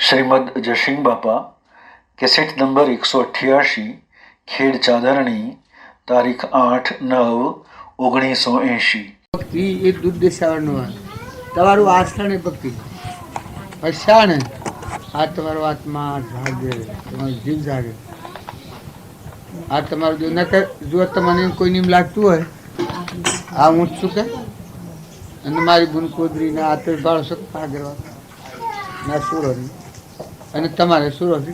શ્રીમદ જયસિંહ બાપા cassette number 188 ખેડ ચાદરણી તારીખ 8/9/1980। ભક્તિ એ દૂધ દેશાવરનું તમારું આસ્થાને ભક્તિ પછાણે આ તમારો આત્મા જાગે, તમારો જીવ જાગે। આ તમારું જો નકર જો તમને કોઈને એમ લાગતું હોય આ હું છું કે અને મારી બુન કોદરીને આ તો બાળો છો પાગરવા ના સુરો અને તમારે સુરો છે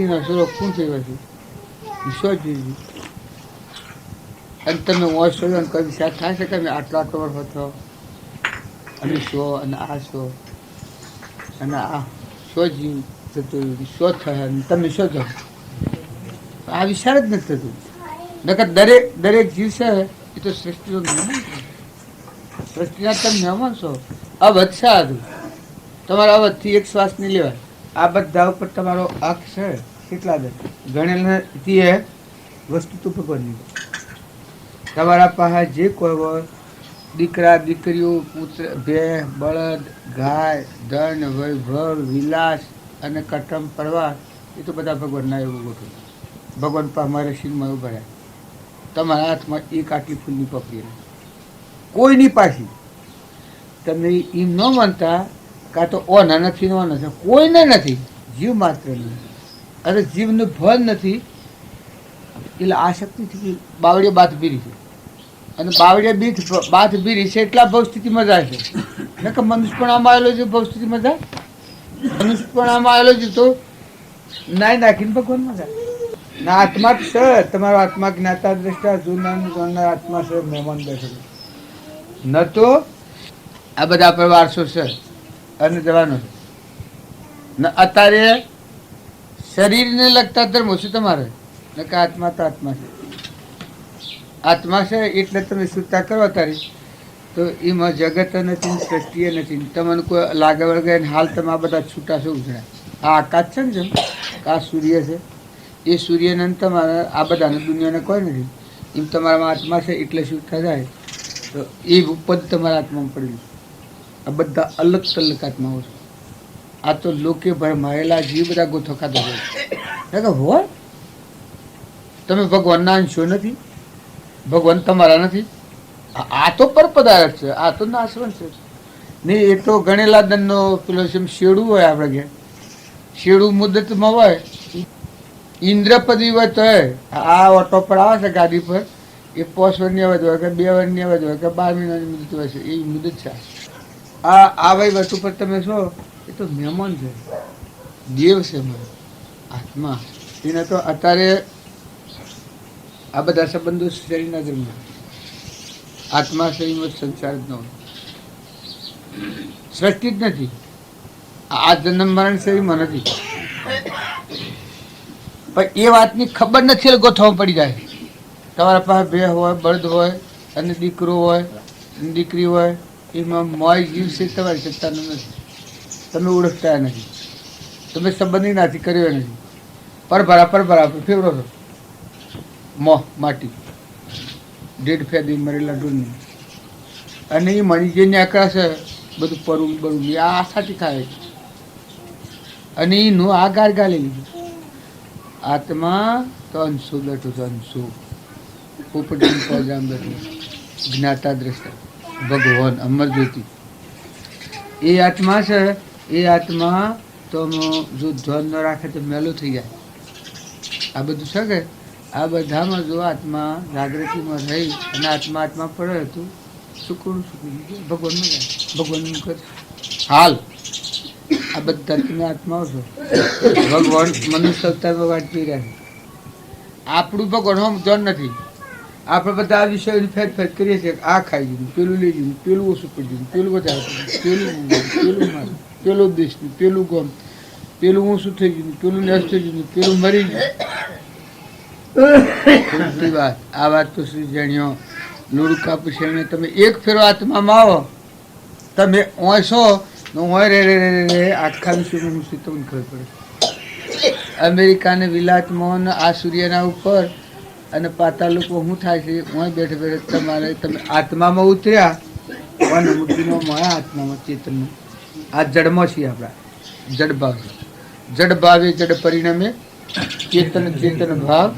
એનો સુરો કોણ થયો છે ઈશ્વર જીવી અને તમે ઓછો અને કઈ વિચાર થાય છે કે અમે આટલા કવર હતો અને શો અને આ શો અને આ શો જીવ થતું શો થાય અને તમે શો થયો આ વિચાર જ નથી થતું। નકર દરેક જીવ છે એ તો સૃષ્ટિનો નિયમન છે, સૃષ્ટિના તમે નિયમન છો। અવધ છે આદું તમારા અવધથી એક શ્વાસ નહીં લેવાય। આ બધા ઉપર તમારો હક છે કેટલા દે ગણેલ નથી એ વસ્તુ તો ભગવાનની તમારા પાસે જે કોઈ હોય દીકરા દીકરીઓ પુત્ર ભે બળદ ગાય ધન વૈભવ વિલાસ અને કટમ પરવાર એ તો બધા ભગવાનના એવું ગોઠવું। ભગવાન પાસે મારે શિવમાં ઉભા રહ્યા તમારા હાથમાં એક આટલી ફૂલની પકડી કોઈની પાછી તમે એમ ન માનતા કાં તો ઓના નથી નો નથી કોઈને નથી જીવ માત્ર નહીં અરે જીવનું ફળ નથી એટલે આ શક્તિથી બાવળીએ બાથ બીરી છે અને બાવળીએ બાથ બીરી છે એટલા ભવસ્થિતિમાં જાય છે ને કે મનુષ્ય પણ આમાં આવેલો છે ભવસ્થિતિમાં જાય મનુષ્ય પણ આમાં આવેલો છે તો નાય નાખીને ભગવાનમાં જાય ના આત્મા જ છે તમારો આત્મા જ્ઞાતા દ્રષ્ટા જૂના આત્મા છે મહેમાન બેઠેલો ન તો આ બધા પર વારસો છે અને જવાનો છે ને અત્યારે શરીરને લગતા ધર્મો છે તમારે ને કે આત્મા તો આત્મા છે આત્મા છે એટલે તમે સુતા કરો તારી તો એમાં જગત નથી સૃષ્ટિએ નથી તમને કોઈ લાગે વળગે હાલ તમે આ બધા છૂટા છો ઉજળા આ આકાશ છે ને જેમ આ સૂર્ય છે એ સૂર્યને તમારે આ બધાને દુનિયાને કોઈ નથી એમ તમારામાં આત્મા છે એટલે છૂટા જાય તો એ પદ તમારા આત્મામાં પડેલું આ બધા અલગ તલક આત્માઓ છે। આ તો લોકે ભરમાયેલા જીવ બધા ગોથો ખાતો હોય તમે ભગવાનના અંશો નથી ભગવાન તમારા નથી આ તો પર પદાર્થ છે આ તો નાશવંત છે નહીં એ તો ગણેલા દનનો પેલો શેડું હોય આપણે ઘેર શેડું મુદતમાં હોય ઇન્દ્રપદી હોય તો આ ઓટો પર આવે છે ગાડી પર એ 5 વર્ષની અવધ હોય કે 2 વર્ષની અવધ હોય કે 12 મહિનાની મુદત હોય છે એ મુદત છે। આ ભાઈ વસ્તુ પર તમે છો એ તો મહેમાન છે દેવ છે મારો આત્મા એને તો અત્યારે આ બધા સંબંધો શરીરના જન્મ આત્મા શરીરમાં સંસાર જ ન હોય સૃષ્ટિ જ નથી આ જન્મ મરણ શરીરમાં નથી પણ એ વાતની ખબર નથી એટલે ગોથવામાં પડી જાય। તમારા પાસે બે હોય બળદ હોય અને દીકરો હોય દીકરી હોય એમાં મોય જીવ છે તમારી સત્તાનો નથી તમે ઓળખતા નથી તમે સંબંધી નથી કર્યો નથી પર બરાબર ફેવરો છો મોહ માટી ડેડ ફેદી મરેલા ડૂલની અને એ મણી જે ન્યાકરા છે બધું પરવું બરું આ સાથી ખાય અને એનું આ ગાર ગાલી લીધું આત્મા તો અંશો બેઠો છે અંશો પોપટી પજામ બેઠો જ્ઞાતા દ્રષ્ટા ભગવાન અમર જ્યોતિ એ આત્મા છે એ આત્મા તો જો ધ્યાન ન રાખે તો મેલો થઈ જાય। આ બધું છે કે આ બધામાં જો આત્મા જાગૃતિમાં રહી અને આત્મા પડે તો સુકું ભગવાનનું જાય ભગવાનનું કર હાલ આ બધા તમે આત્માઓ છો ભગવાન મનુષ્ય અવતારમાં વાત જોઈ રહ્યા છે આપણું ભગવાન હમ જન નથી આપણે બધા આ વિષયોની ફેર કરીએ છીએ આ ખાઈ દીધું પેલું લઈ દીધું પેલું ઓછું પડી દીધું પેલું વધારે પેલું મારું પેલું દેશનું પેલું ગમ પેલું ઓછું થઈ ગયું પેલું નષ્ટ થઈ ગયું પેલું મરી ગયું વાત આ વાત તો શ્રી જાણ્યો લોડું કાપી છે તમે એક ફેરો આત્મામાં આવો તમે ઓછો હોય રે આખા વિશ્વનું હું શું તમને ખબર પડે અમેરિકાને વિલાતમાં આ સૂર્યના ઉપર અને પાતા લોકો શું થાય છે હું બેઠે તમારે તમે આત્મામાં ઉતર્યા અને મુદ્દીનો મારા આત્મામાં ચેતનમાં આ જડમાં છીએ આપણા જડ ભાવ, જડ ભાવે જડ પરિણમે, ચેતન ચેતન ભાવ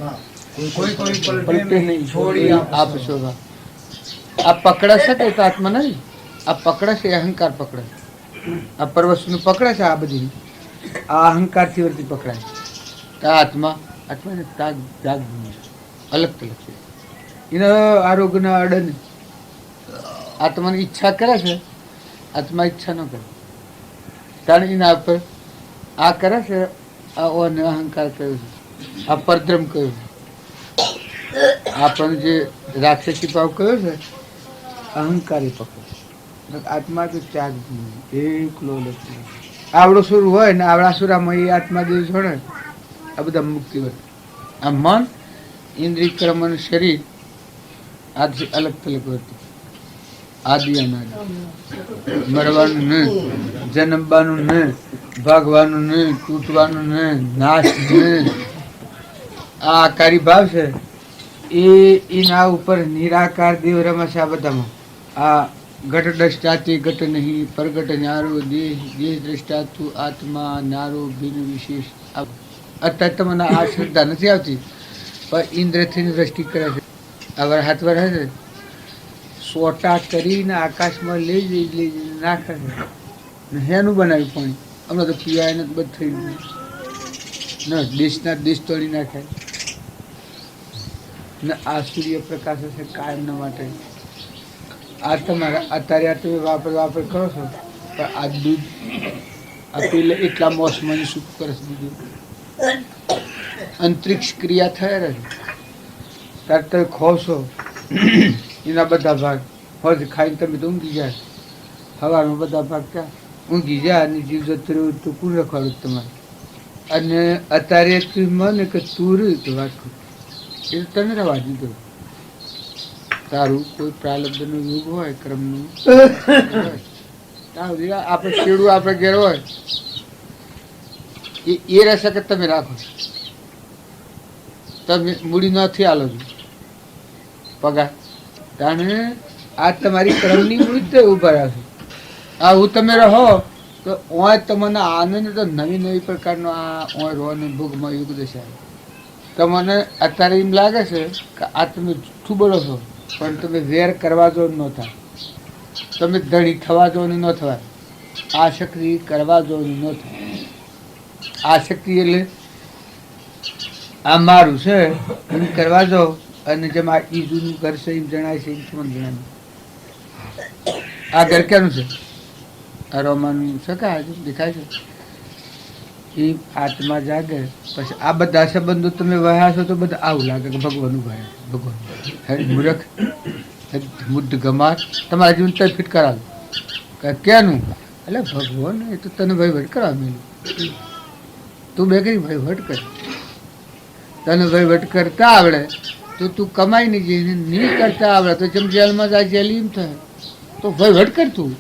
પલટે નહીં છોડી આપ શોભા. આ પકડે છે કે તો આત્મા નહીં, આ પકડે છે અહંકાર પકડે, આ પરવસ્તુનું પકડે છે, આ બધી આ અહંકારથી વર્તી પકડાય. આ આત્મા આત્માને તાગ જાગ અલગ તલગ છે. એના આરોગ્યના અડન આત્માની ઈચ્છા કરે છે, આત્મા ઈચ્છા ન કરે, કારણ એના ઉપર આ કરે છે, આ અહંકાર કર્યો છે, આ પરદ્રમ કર્યો છે, આપણને જે રાક્ષસી ભાવ કયો છે અહંકારી પકડો. આત્મા તો ત્યાગ એકલો લખી આવડો સુર હોય ને આવડા સુરામાં એ આત્મા દેવ છોડે, આ બધા મુક્તિ હોય. આ મન ઇન્દ્રિય કર્મ અને શરીર આથી અલગ તલગ હતું. આદિ અનાદિ, મરવાનું ને, જન્મવાનું ને, ભાગવાનું ને, તૂટવાનું ને, નાશ ને, આ આકારી ભાવ છે એના ઉપર નિરાકાર દેવ રમશે. આ બધામાં આ ઘટ દ્રષ્ટાથી ઘટ નહીં, પ્રગટ ન્યારો દેહ, દેહ દ્રષ્ટા તું આત્મા ન્યારો ભિન્ન વિશેષ. અત્યારે તમને આ શ્રદ્ધા નથી આવતી, પણ ઇન્દ્રથી દ્રષ્ટિ કરે છે. આ હાથ વર છે સોટા કરીને આકાશમાં લઈ જઈ નાખે છે. હેનું બનાવ્યું પાણી હમણાં તો પીવાય ને બધું થઈ ગયું ને, દેશના દેશ તોડી નાખે ને. આ સૂર્યપ્રકાશ હશે કાયમના માટે. આ તમારા અત્યારે આ તમે વાપર કરો છો, પણ આ દૂધ આ પેલે એટલા મોસમાં શું કરે છે બીજું અંતરિક્ષ ક્રિયા થઈ રહે છે. ત્યારે તમે ખોશો એના બધા ભાગ હોજ ખાઈને તમે તો ઊંઘી જાય, સવારમાં બધા ભાગ ક્યાં ઊંઘી જાય અને જીવ જતું રહ્યું તો કોણ રખવાડું તમારે. અને અત્યારે તું મને કે તું રહ્યું તો વાત કરું એ તને રવા દીધો. તારું કોઈ પ્રાલબ્ધનો યુગ હોય ક્રમનું આપણે શેડું આપણે ઘેર હોય એ રહેશે કે તમે રાખો, તમે મૂડી નથી આલો છો પગાર તાને આ તમારી ક્રમની મૂડી જ ઉભા રાખો. આ હું તમે રહો તો ઓય તમને આનંદ તો નવી નવી પ્રકારનો આ ઓય રોને ભોગમાં યુગ દશા. તમને અત્યારે એમ લાગે છે કે આ તમે જૂઠું બોલો છો, પણ તમે વેર કરવા જો ન થાય, તમે ધણી થવા જો ન થવાય, આસક્તિ કરવા જો ન થાય. આસક્તિ એટલે આ મારું છે એમ કરવા જો, અને જેમ આ ઈજુનું ઘર છે એમ જણાય છે એમ તમને જણાય. આ ઘર ક્યાંનું છે? આ રોમાનું છે કે આજે દેખાય છે એ આત્મા જાગે પછી આ બધા સંબંધો તમે વહ્યા છો તો બધા આવું લાગે કે ભગવાનનું ભયા ભગવાન મૂર્ખ મુદ્ધ ગમાર તમારા જીવન તય ફિટ કરાવે ક્યાંનું એટલે ભગવાન એ તો તને વહીવટ કરવા મેલું, તું બે કઈ વહીવટ કર. તને વહીવટ કરતા આવડે તો તું કમાઈ નહીં જઈને નહીં કરતા આવડે તો જેમ જેલમાં જાય જેલ એમ થાય તો વહીવટ કર તું.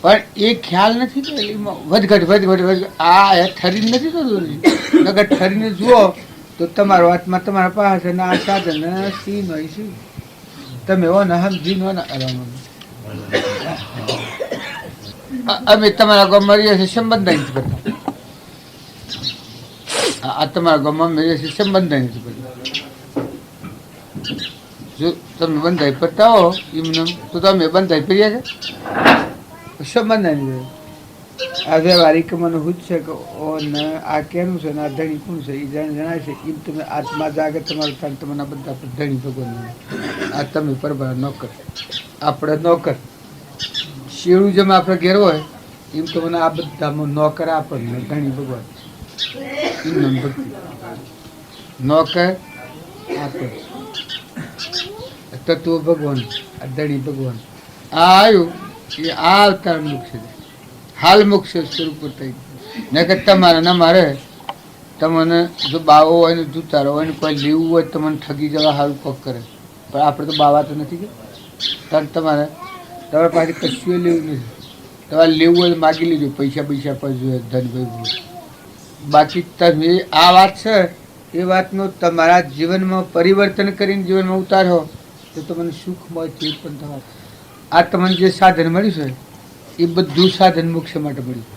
પણ એ ખ્યાલ નથી તો વધઘટ આ ઠરીને નથી થતું. નગર ઠરીને જુઓ તો તમારો આત્મા તમારા પાસે ને આ સાધન સી નો શું તમે હો ને સમજી નો ને અમે તમારા ગામમાં રહીએ છીએ સંબંધ નથી કરતા. આ તમારા ગામમાં રહીએ છીએ સંબંધ નથી કરતા. જો તમે બંધાઈ પડતા હો એમને તો તમે બંધાઈ ફર્યા છે સંબંધ નહીં. આ વ્યવહારિક મને હું જ છે કે ઓ ને આ કેનું છે ને આ ધણી કોણ છે એ જણાય છે. એમ તમે આત્મા જાગે તમારું તાન તમારા બધા પર ધણી ભગવાન. આ તમે પરભા નોકર, આપણે નોકર શેડું જેમ આપણે ઘેર હોય એમ તો મને આ બધામાં નોકર આપણને ધણી ભગવાન એમ ભક્તિ નોકર આપણે તત્વ ભગવાન આ ધણી ભગવાન. આ આવ્યું એ આ અવતાર મુખ્ય હાલ મુખ્ય સ્વરૂપ થઈ ને કે તમારે ના મારે તમને જો બાવો હોય ને જૂતારો હોય ને કોઈ લેવું હોય તમને ઠગી જવા સારું કોક કરે, પણ આપણે તો બાવા તો નથી કે તમારે તમારે પાસે કશું લેવું નથી. તમારે લેવું હોય તો માગી લેજો, પૈસા પૈસા પર જોઈએ ધનભાઈ. બાકી તમે આ વાત છે એ વાતનું તમારા જીવનમાં પરિવર્તન કરીને જીવનમાં ઉતારો તો તમને સુખ મળે તે પણ થવા. આ તમને જે સાધન મળ્યું છે એ બધું સાધન મોક્ષ માટે મળ્યું.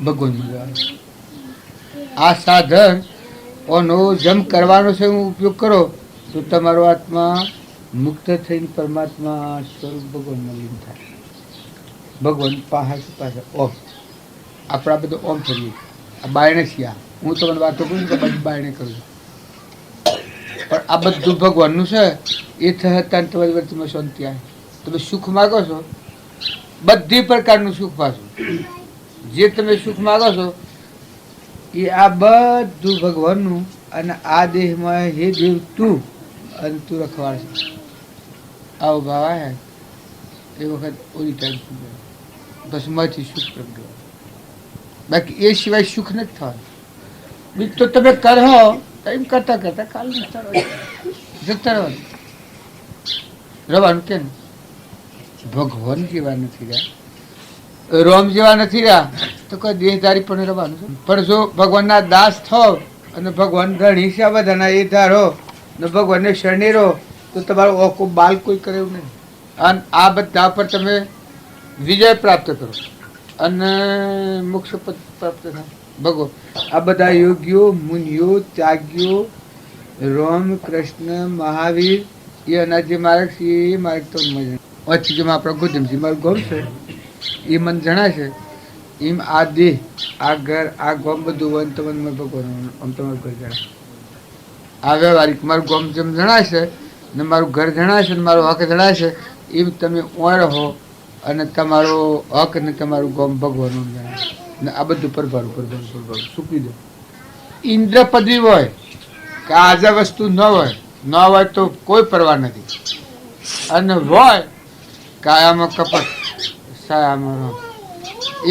ભગવાન મળે. આ સાધન ઓનો જેમ કરવાનો છે હું ઉપયોગ કરો તો તમારો આત્મા મુક્ત થઈને પરમાત્મા સ્વરૂપ ભગવાનમાં લીન થાય. ભગવાન પાસે ઓમ આપણા બધું ઓમ કરીએ. આ બાયણે છીએ, હું તમને વાતો કરું તો બધી બાયણે કરું છું, પણ આ બધું ભગવાનનું છે. એ થતાં તમારી વર્તમાં શાંતિ આવે. તમે સુખ માગો છો, બધી પ્રકારનું સુખ પાછું જે તમે સુખ માગો છો એ આ બધું ભગવાનનું. અને આ દેહમાં હે દેવ તું અને તું રખવાડ છે. આવો ભાવ આવ્યા એ વખત ઓલી ટાઈમ બસ માંથી સુખ પ્રગટ. બાકી એ સિવાય સુખ નથી થવાનું. બીજું તો તમે કરો એમ કરતા કરતા કાલ જતા રહેવાનું. રવાનું કેમ? ભગવાન જેવા નથી રહ્યા, રોમ જેવા નથી રહ્યા તો કોઈ દેહધારી પણ રહેવાનું છે. પણ જો ભગવાનના દાસ થાવ અને ભગવાન ઘણી હિસાબ બધાના એ ધારો ને ભગવાનને શરણે રહો તો તમારો ઓકો બાલ કોઈ કરે એવું નહીં. અને આ બધા પર તમે વિજય પ્રાપ્ત કરો અને મોક્ષ પદ પ્રાપ્ત થાય. ભગવાન આ બધા યોગીઓ, મુનિઓ, ત્યાગીઓ, રામ, કૃષ્ણ, મહાવીર એ અના જે માર્ગ છે એ માર્ગ તો મજા ઓછી જેમાં આપણા ગોધમજી મારું ગમ છે એ મને જણાય છે. એમ આ દેહ, આ ઘર, આ ગોમ બધું હોય તો મને ભગવાન આમ તમારું ઘર જણાય. આ વ્યવહારિક મારું ગોમ જેમ જણાય છે ને મારું ઘર જણાય છે ને મારો હક જણાય છે એમ તમે ઓય રહો અને તમારો હક ને તમારું ગોમ ભગવાનનું જણાય ને આ બધું પરભારું સૂકી દો. ઇન્દ્ર પદવી હોય કે આજે વસ્તુ ન હોય તો કોઈ પરવા નથી. અને હોય કાયામાં કપટ સાયામાં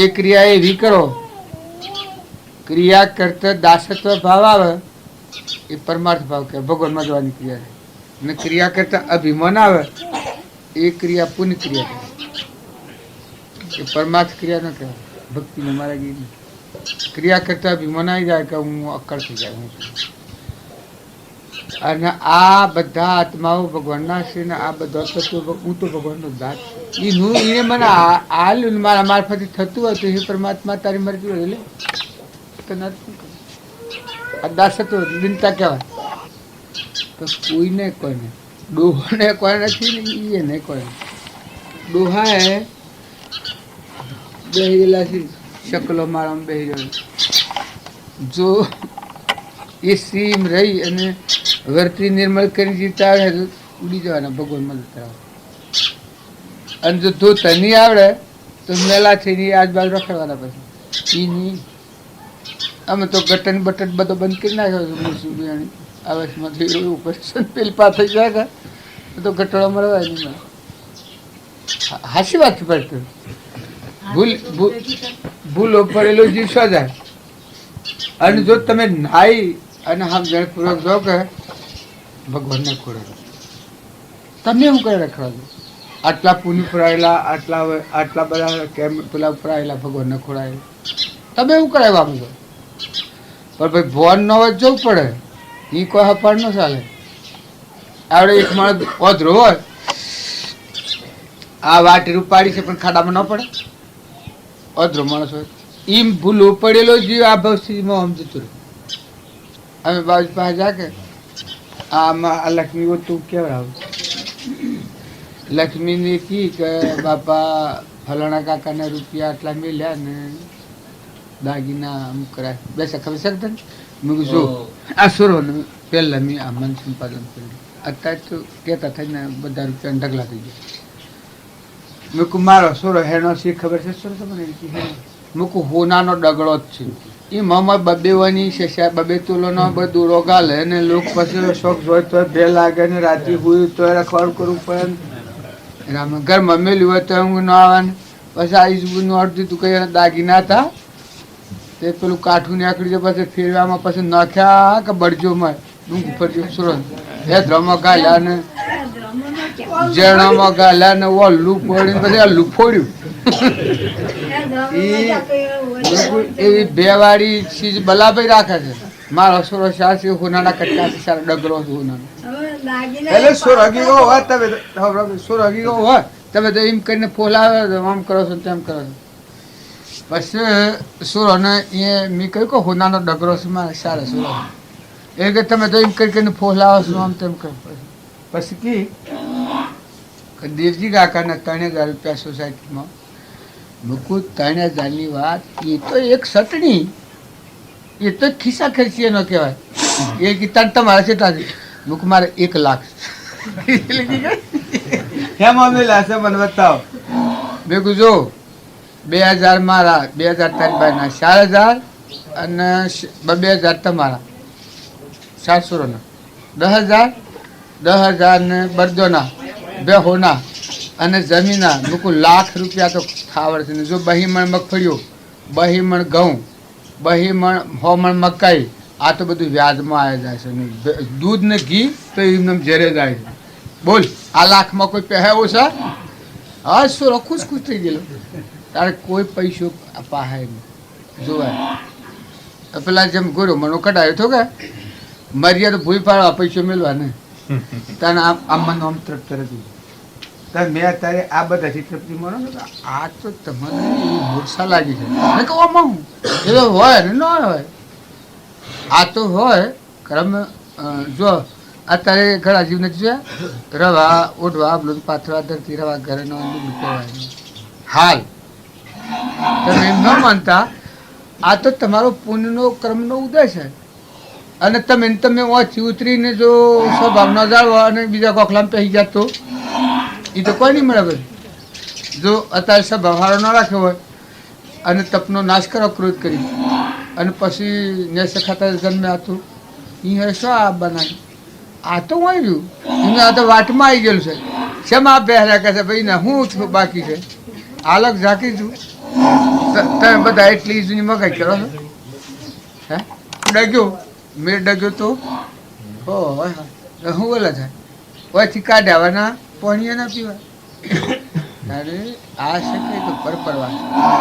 એ ક્રિયા એવી કરો, ક્રિયા કરતા દાસત્વ ભાવ આવે એ પરમાર્થ ભાવ કહેવાય, ભગવાનમાં જવાની ક્રિયા છે. અને ક્રિયા કરતા અભિમાન આવે એ ક્રિયા પુણ્ય ક્રિયા કહેવાય, એ પરમાર્થ ક્રિયા ન કહેવાય. ભક્તિને મારા ગીત ક્રિયા કરતા અભિમાન આવી જાય કે હું અક્કડ થઈ જાય હું છું. અને આ બધા આત્માઓ ભગવાનના છે ને આ બધા તત્વો હું તો ભગવાનનો દાસ છું. એને મને હાલ મારા મારફતે થતું હોય તો એ પરમાત્મા તારી મરજી હોય લે તો નથી. આ દાસત્વ દિનતા કહેવાય. તો કોઈને કોઈને ડોહાને કોઈ નથી ને એને કોઈ ડોહાએ બેહેલા છે શકલો મારામાં બેહી રહ્યો. જો એ સીમ રહી અને વર્તી નિર્મળ કરી જીતા આવે તો ઉડી જવાના ભગવાન મદદ કરાવે. અને જો ધોતા નહીં આવડે તો મેલા થઈને આજુબાજુ રખડવાના પછી નહીં. અમે તો ગટન બટન બધો બંધ કરી નાખ્યો. આવસમાંથી ઓપરેશન પેલપા થઈ જાય તો ગટડો મળવા નહીં. હાસી વાત પડતું ભૂલો પડેલો જીવ શોધાય. અને જો તમે નાઈ અને સમજણપૂર્વક જો કે ભગવાનને ખોડે તમે શું કરે રખવા દો. આટલા પુણ્ય પરાયેલા આટલા બધા કેમ પેલા પરાયેલા ભગવાનને ખોડાયેલા તમે શું કરાવવા માંગો? પણ ભાઈ ભોન ન હોય જવું પડે. એ કોઈ હપાડ ન ચાલે. આવડે એક માણસ ઓધરો હોય આ વાટી રૂપાડી છે પણ ખાડામાં ન પડે. ઓધરો માણસ હોય એમ ભૂલો પડેલો જીવ આ ભવસ્થિતિમાં આમ જતું રહે. અમે બાજુ પાસે જા કે આમાં આ લક્ષ્મી તું કેવડાવ. લક્ષ્મીને કી કે બાપા ફલાણા કાકાના રૂપિયા આટલા મેલ્યા ને દાગીના અમુક કરાય બેસા ખબર શકતા ને મેં કીધું આ સુરો ને પહેલાં મેં આ મન સંપાદન કર્યું. અત્યારે તો કહેતા થઈને બધા રૂપિયા ઢગલા થઈ ગયા. મેં કહું મારો સોરો હેનો શી ખબર છે સોરો તમને મેં કહું હોનાનો ડગડો જ છે. એ મમ્મા બબે વાની છે બબે તુલોનો બધું રોગાલે ને લોક પછી શોખ જોઈ તો બે લાગે ને રાતે હોય તો રખવાડું કરવું પડે ને ઘરમાં મેલ્યું હોય તો ઊંઘ ન આવે ને પછી આ ઈસબુનું અડધું તું કઈ દાગીના હતા તે પેલું કાઠું નીકળી જાય પછી ફેરવામાં પછી નાખ્યા કે બળજોમાં ઊંઘ ઉપર સુરત એ ધ્રમો ગાલ્યા ને જણામાં ગાલ્યા ને ઓલું ફોડ્યું પછી અલ્લું ફોડ્યું. એવી બે વાળી ચીજ બલાભાઈ રાખે છે. મારો સોરો સાસી હોનાના કટકા સારા ડગરો હોનાનો એટલે સોરગી હોય તમે સોરગી હોય તમે તો એમ કરીને ફોલાવે આમ કરો છો તેમ કરો છો. પછી સુરોને એ મેં કહ્યું કે હોનાનો ડગરો છે મારે સારા સુરો એ કે તમે તો એમ કરીને ફોલાવો છો આમ તેમ કહે પછી કે દેવજી કાકાના 3,000 રૂપિયા સોસાયટીમાં મૂકું 3,000ની વાત એ તો એક સટણી એ તો ખિસ્સા ખર્ચી એનો કહેવાય એ કીધા તમારે કેટલા છે મૂક મારે 1 લાખ હેમાં મેલા છે મને બતાવો. મેં કીધું જો 2,000 મારા 2,000 તારી ભાઈના 4,000 અને 2,000 તમારા 700ના 10,000 ને બરદોના 2 હોના અને જમીના મૂકું ₹1,00,000 તો ખાવડ છે ને જો 2 મણ મગફળીઓ 2 મણ ઘઉં 2 મણ 100 મણ મકાઈ આ તો બધું વ્યાજમાં આવી જાય છે ને દૂધ ને ઘી તો એમને ઝેરે જાય છે બોલ આ લાખમાં કોઈ પહેવો છે હા શું ખુશ ખુશ થઈ ગયેલો તારે કોઈ પૈસો પાહે નહીં જોવાય પેલા જેમ ગોરો મનો કઢાયો હતો કે મર્યાદા ભૂલ પાડવા પૈસો મેળવા ને તને આમ મને આમ તરફ તરફ મેં અત્યારે આ બધા ચિત્રપતિ મળો ને આ તો તમને મૂર્છા લાગી છે મેં કહું આમાં હું એ તો હોય ને ન હોય આ તો હોય ક્રમ જો અત્યારે ઘણા જીવ નથી જોયા રવા ઓઢવા બધું પાથરવા ધરતી રવા ઘરે નો હાલ તમે એમ ન માનતા આ તો તમારો પુણ્યનો ક્રમનો ઉદય છે અને તમે ઓછી ઉતરીને જો સ્વભાવ ન જાળવો અને બીજા કોખલામાં પહેરી જાત તો એ તો કોઈ નહીં મળે બધું જો અત્યારે સ્વભાવ સારો ન રાખ્યો હોય અને તપનો નાશ કરો ક્રોધ કરી અને પછી નેસ ખાતા જન્મ્યા હતું એ હવે શું આ બનાવી આ તો હોય રહ્યું એને આ તો વાટમાં આવી ગયેલું છે શેમાં આ પહેર્યા કહે છે ભાઈ ને હું છું બાકી છે આલક ઝાંકી છું તમે બધા એટલી જૂની મગાઈ કરો છો હે ડગ્યો મેં ડગ્યો તો હો હું બોલા થાય ઓછી કાઢ્યાવાના પાણીએ ના પીવાય ત્યારે આ શકે તો પરપરવા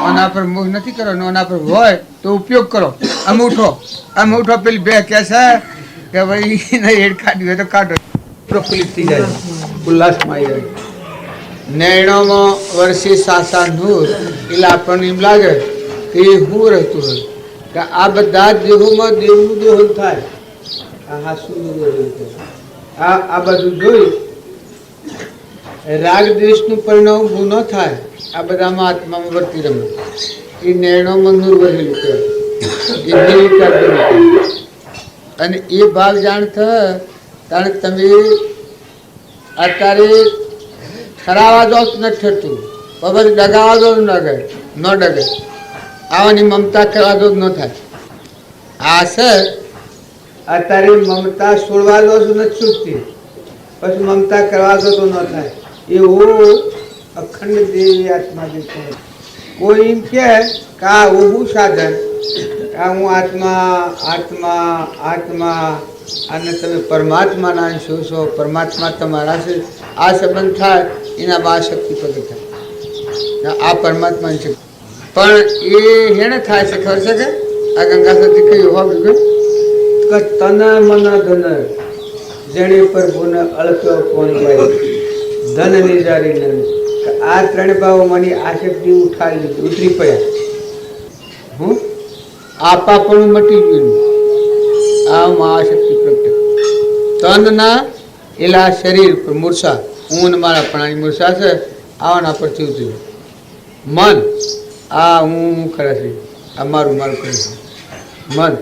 આના પર મોહ નથી કરવાનો આના પર હોય તો ઉપયોગ કરો આમ ઉઠો પેલી બે કે છે કે ભાઈ હેડ કાઢ્યું હોય તો કાઢો પ્રફુલ્લિત થઈ જાય ઉલ્લાસમાં આવી જાય નૈણામાં વર્ષે સાસા નૂર એટલે આપણને એમ લાગે કે એ હું રહેતું હોય કે આ બધા દેહોમાં દેવનું દોહન થાય આ હાસુનું દોહન થાય આ બધું જોઈ રાગ દ્વેષનું પરિણામ ઊભું ન થાય આ બધામાં આત્મામાં વર્તી રમે એ નૈણામાં નૂર વહેલું કહેવાય અને એ ભાગ જાણતા કારણ તમે અત્યારે ઠરાવા દો નથી ઠરતું પછી ડગાવા દો ન ડગે આવાની મમતા કરવા દો ન થાય આ છે અત્યારે મમતા છોડવા દો નથી છૂટતી પછી મમતા કરવા દો તો ન થાય એવો અખંડ દેવી આત્મા જે છે કોઈ એમ કે આ ઊભું સાધન આ હું આત્મા અને તમે પરમાત્માના અંશો છો પરમાત્મા તમારા છે આ સંબંધ થાય એના બા શક્તિ પ્રગટ થાય આ પરમાત્મા શક્તિ પણ એ હેને થાય છે ખબર છે કે આ ગંગા સતી કહ્યું હોય કે તન મન ધન જેણે પ્રભુને અળક્યો કોણ ભાઈ ધન નિજારી આ 3 ભાવો મને આ શક્તિ ઉતરી પડ્યા હું આપા પણ મટી ગયું આ મહાશક્તિ પ્રગટ તનના એલા શરીર પર મૂર્છા હું મારા પ્રાણી મૂર્છા છે આવાના પરથી ઉતર્યું મન આ હું ખરા છે આ મારું કરે છે મન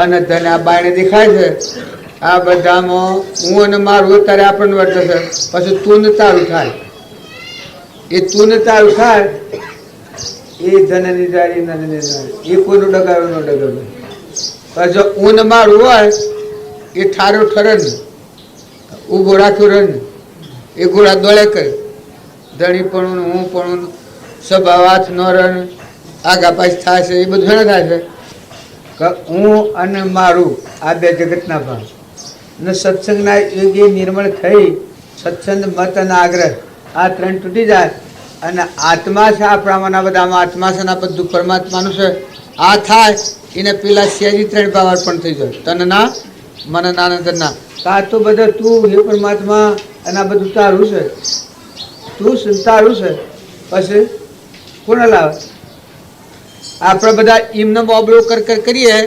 અને ધન આ બાયણે દેખાય છે આ બધામાં હું અને મારું અત્યારે આપણને વર્તે છે પછી તું ને તારું થાય એ તું ને તારું થાય એ ધન નિજારી એ કોઈનું ડગાવ્યો ન ડગાવ્યો પણ જો ઊન મારું હોય એ ઠારો ઠરે ને ઊભો રાખ્યો રહે ને એ ઘોડા દોડે કરે ધણી પણ હું પણ સ્વભાવ હાથ ન રહે આગા પાછી થાય છે એ બધું એને થાય છે કે હું અને મારું આ બે જગતના ભાગ ને સત્સંગના યોગ્ય નિર્મળ થઈ સત્સંગ મત અને આગ્રહ આ 3 તૂટી જાય અને આત્મા છે આપણામાંના બધામાં આત્મા છે ને આ બધું પરમાત્માનું છે આ થાય એને પેલા સહેજી 3 ભાવ અર્પણ થઈ જાય તનના મનના આનંદના આ તો બધા તું હે પરમાત્મા અને આ બધું તારું છે તું તારું છે પછી કોને લાવે આપણે બધા ઈમનો બોબડો કરીએ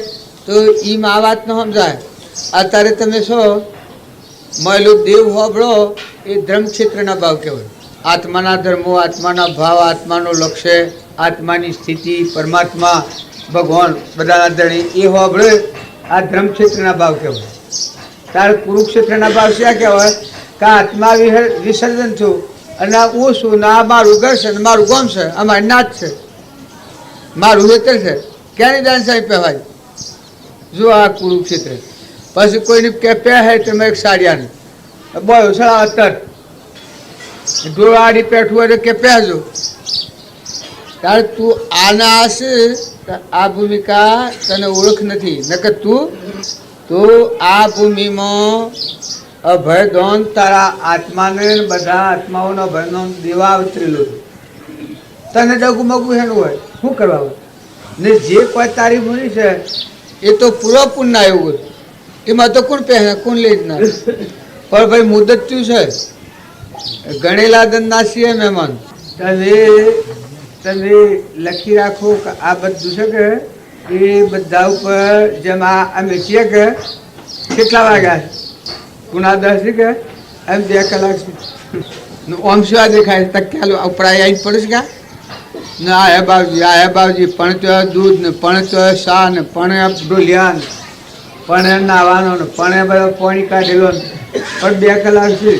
તો ઈમ આ વાત ન સમજાય. અત્યારે તમે છો મળેલો દેવ હોબળો એ ધર્મક્ષેત્રના ભાવ કહેવાય. આત્માના ધર્મો, આત્માના ભાવ, આત્માનો લક્ષ્ય, આત્માની સ્થિતિ, પરમાત્મા, ભગવાન બધાના ધણી એ હોબળે આ ધર્મક્ષેત્રના ભાવ કહેવાય. તારે કુરુક્ષેત્રના ભાવ શું કહેવાય કે આત્મા વિસર્જન છું અને હું છું ને આ મારું ઘર છે ને મારું ગામ છે, અમારી નાચ છે, મારું વેતર છે. ક્યાંની દાન સાહેબ કહેવાય? જો આ કુરુક્ષેત્ર. પછી કોઈને કે પહે તમે એક સાડિયાને બોયો સળા અત્તર ઢોળાડી પેઠું હોય તો કે પહેજો. તારે તું આના હશે આ ભૂમિકા તને ઓળખ નથી. નકર તું તો આ ભૂમિમાં અભય દોન તારા આત્માને બધા આત્માઓનો અભયનો દેવા અવતરેલો તને ડગું મગું હેનું હોય શું કરવા હોય ને જે કોઈ તારી ભૂમિ છે એ તો પૂરો પુણ્ય એવું એમાં તો કોણ પહેરે કોણ લઈ જ ના. પણ ભાઈ મુદત થયું છે ગણેલા દંડના છીએ મહેમાન. તમે લખી રાખો કે આ બધું છે કે એ બધા ઉપર જેમ અમે છીએ કે કેટલા વાગ્યા પુના 10 કે એમ 2 કલાક ઓમ શું દેખાય તક્યા ઉપરાય આવી પડે ગયા ને આ હે બાવજી પણ તો દૂધ ને પણ તો શા ને પણ ડોલિયા ને પણ નાવાનો ને પણ બધો પાણી કાઢેલો ને પણ 2 કલાક છે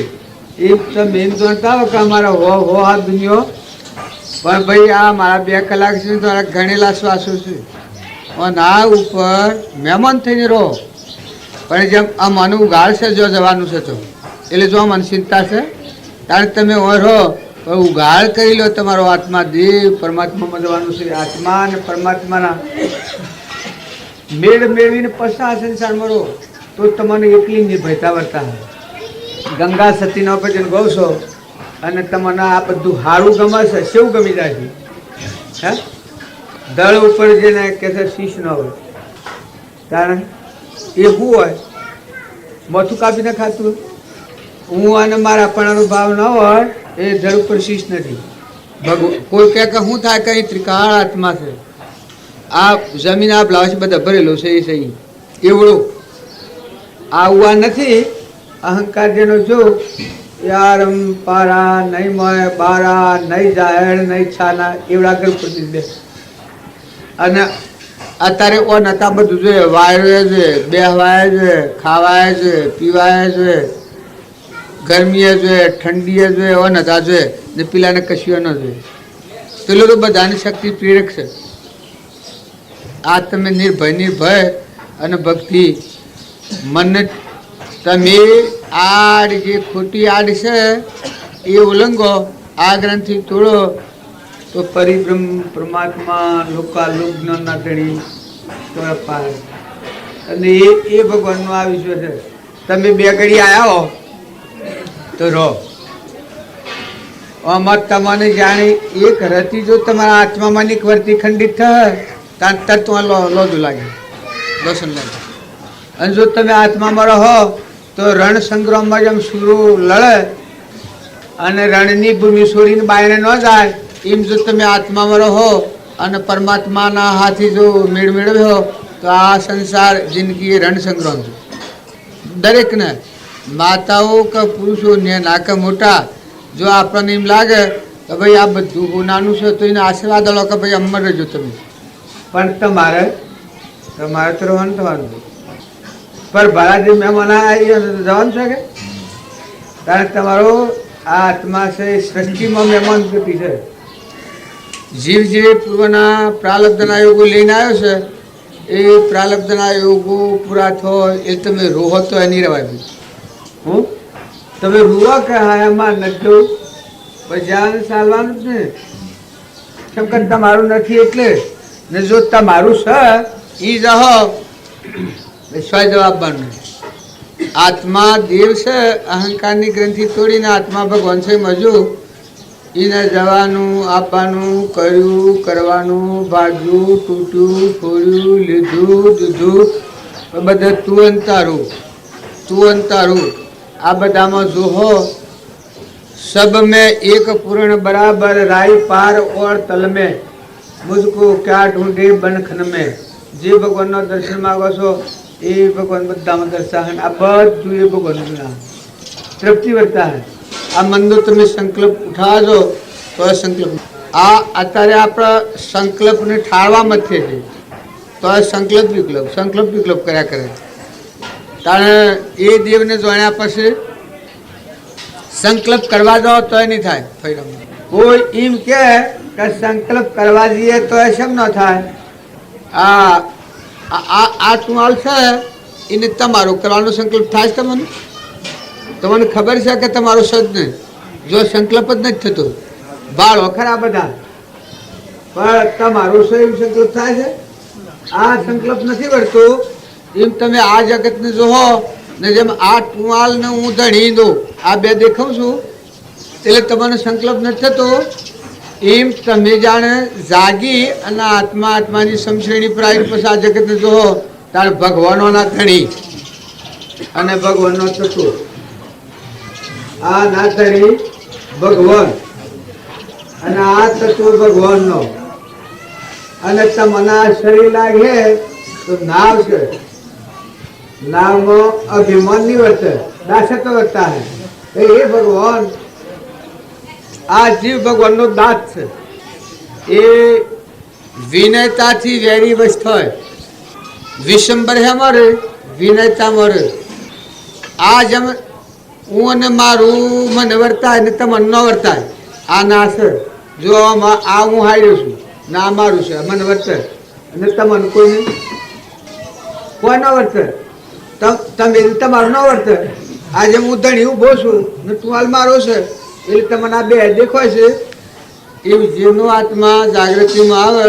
એ તમે એમ જોતા હો કે અમારા હો આ દુનિયા. પણ ભાઈ આ મારા 2 કલાક છે તો ગણેલા શ્વાસો છે અને આ ઉપર મહેમાન થઈને રહો. પણ જેમ આ મને ઉગાડ છે જો જવાનું છે તો એટલે જો મને ચિંતા છે ત્યારે તમે રહો ઉગાડ કરી લો તમારો આત્મા દેવ પરમાત્મામાં જવાનું છે. આત્મા અને પરમાત્માના મેળ મેળવીને પછા સંસારમાં રહો તો તમને એકલી નિર્ભયતા વર્તા. ગંગા સતીના ઉપર જઈને ગૌ છો અને તમને આ બધું સારું ગમે છે સેવું ગમી જાય છે. હે દળ ઉપર જેને કે છે શીશ ન હોય કારણ એ શું હોય મોથું કાપીને ખાતું હું અને મારા આપણાનો ભાવ ન હોય એ ધડ ઉપર શીશ નથી. કોઈ કહે કે શું થાય કઈ ત્રિકાળ આત્મા છે આ જમીન આ બ્લાઉઝ બધા ભરેલો છે એ સહી એવડું આવું નથી. અહંકાર જેનો જો યારમ પારા નહીં મોય બારા નહીં જાહેર નહીં છાના એવડા ઘર પડતી બે અને અત્યારે ઓ નતા બધું જોઈએ વાયરે છે બેહવાય છે ખાવાય છે પીવાય છે ગરમીએ જોઈએ ઠંડીએ જોઈએ ઓ નતા જોઈએ ને પેલાને કશું ન જોઈએ. પેલો તો બધાની શક્તિ પ્રેરક છે. આ તમે નિર્ભય અને ભક્તિ મનને તમે આડ જે ખોટી આડ છે એ ઉલ્લંઘો આ ગ્રંથિ તોડો તો પરિબ્રહ્મ પરમાત્મા લોકાલોક જ્ઞાનના ધણી પાય અને એ ભગવાનનો આ વિશ્વ છે. તમે 2 ઘડી આવ્યા હો તો રહો આમાં તમને જાણી એક રતી જો તમારા આત્મામાંની એક વર્તી ખંડિત થાય ત્યાં તરત લોજું લાગે દર્શન લાગે. અને જો તમે આત્મામાં રહો તો રણ સંગ્રામમાં જેમ સુરો લડે અને રણની ભૂમિ છોડીને બાયને ન જાય એમ જો તમે આત્મામાં રહો અને પરમાત્માના હાથી જો મેળ મેળવ્યો તો આ સંસાર જિંદગી રણ સંગ્રામ છે. દરેકને માતાઓ કે પુરુષો ને નાકે મોટા જો આપણને એમ લાગે કે ભાઈ આ બધું નાનું છે તો એને આશીર્વાદ લો કે ભાઈ અમર રહેજો તમે. પણ તમારે તો રહેવાનું થવાનું પર ભલા જે મહેમાન આવી જવાનું છે કે કારણ તમારો આ આત્મા છે એ સૃષ્ટિમાં મહેમાન ગતિ છે. જીવ જે પૂર્વના પ્રાલબ્ધના યોગો લઈને આવ્યો છે એ પ્રાલબ્ધના યોગો પૂરા થાય એ તમે રોહો તો એ નહીં રહેવાય. હું તમે રૂવા કે હા એમાં નથી બજાને ચાલવાનું જ ને કેમ કે તમારું નથી એટલે ને જો તમારું છે એ રહો સ્વય જવાબવાનું. આત્મા દેવ છે અહંકારની ગ્રંથિ તોડીને આત્મા ભગવાન છે મજુ એને જવાનું આપવાનું કર્યું કરવાનું ભાગ્યું તૂટ્યું ફોડ્યું લીધું દીધું બધા તું અંતારું આ બધામાં જોહો सब में एक पूर्ण बराबर राय पार और तल में મુઝકો ક્યા ઢૂંઢે બનખન મેં. જે ભગવાનનો દર્શન માંગો છો એ ભગવાન બધામાં દર્શાવે. આ બધું એ ભગવાનનું નામ તૃપ્તિ વર્તા હે. આ મનનો તમે સંકલ્પ ઉઠાવજો તો એ સંકલ્પ આ અત્યારે આપણા સંકલ્પને ઠાળવા મથે છે તો આ સંકલ્પ વિકલ્પ કર્યા કરે. તાણે એ દેવને જાણ્યા પછી સંકલ્પ કરવા દો તો એ નહીં થાય. કોઈ એમ કે સંકલ્પ કરવા દઈએ તો એ શેમ ન થાય. આ ટુવાલ છે એને તમારો કરવાનો સંકલ્પ થાય છે. તમને ખબર છે કે તમારો સદ નહીં. જો સંકલ્પ જ નથી થતો બાળો ખરા બધા પણ તમારો સ્વયં સંકલ્પ થાય છે. આ સંકલ્પ નથી કરતો એમ તમે આ જગતને જોહો ને જેમ આ ટુવાલ ને હું ધણી દઉં આ બે દેખાઉં છું એટલે તમારો સંકલ્પ નથી થતો. એમ તમે જાણે જાગી અને આત્માની સમશ્રેણી પર આવી પછી આ જગતને જોહો તારે ભગવાનોના ધણી અને ભગવાનનો તત્વ. આ ના ધણી ભગવાન અને આ તત્વ ભગવાનનો અને તમને આ શરીર લાગે તો નાવ છે. નાવમાં અભિમાન નહીં વર્તે દાસત્વ વર્તા હે. એ ભગવાન આ જીવ ભગવાનનો દાસ છે. એ વિનયતાથી વેરી વસ્ત હોય. વિશંબર હે મળે વિનયતા મળે. આ જેમ હું અને મારું મને વર્તાય ને તમને ન વર્તાય આ ના છે. જો આ હું હાર્યો છું ના મારું છે મને વર્તે અને તમને કોઈ ન વર્તે તમે તમારું ન વર્તે. આજે હું ધણી ઉભો છું ને તું હાલ મારો છે એટલે તમને આ બે દેખાય છે. એવું જેનો આત્મા જાગૃતિમાં આવે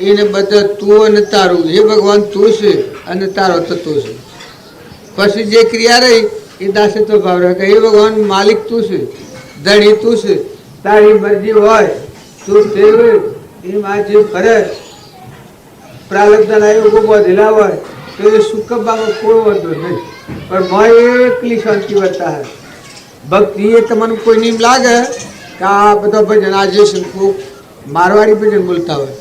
એને બધા તું અને તારું એ ભગવાન તું છે અને તારો તત્વ છે. પછી જે ક્રિયા રહી એ દાસત્વ ભાવ રહે કે એ ભગવાન માલિક તું છે ધણી તું છે તારી મરજી હોય તું તે એમ આ જે ફરે પ્રાલબ્ધના યોગો બધેલા હોય તો એ સુખબામાં કોઈ વાંધો નહીં પણ મોય એકલી શાંતિ વર્તા હે. ભક્તિ એ તમને કોઈ નીમ લાગે કે આ બધા ભજન આજે શંકુ મારવાડી ભજન બોલતા હોય.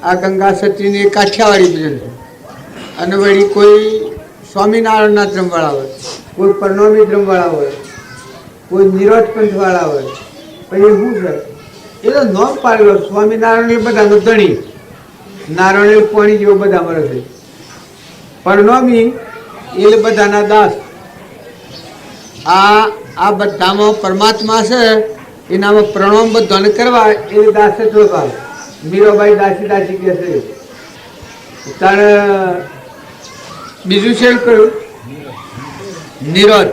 આ ગંગા સતીની કાઠિયાવાડી ભજન છે અને વળી કોઈ સ્વામિનારાયણના ધર્મવાળા હોય કોઈ પરણોમી ધર્મવાળા હોય કોઈ નિરોધ પંથવાળા હોય. પછી શું છે એ તો નોમ પાડેલો સ્વામિનારાયણ એ બધાનો ધણી નારાયણ પાણી જેવો બધા મળે છે. પરણોમી એ બધાના દાસ. આ બધામાં પરમાત્મા છે એનામાં પ્રણોમ બધાને કરવા એ દાસત્વ ભાવ. મીરાબાઈ દાસી કહે છે. તારે બીજું છે કહ્યું નિરોધ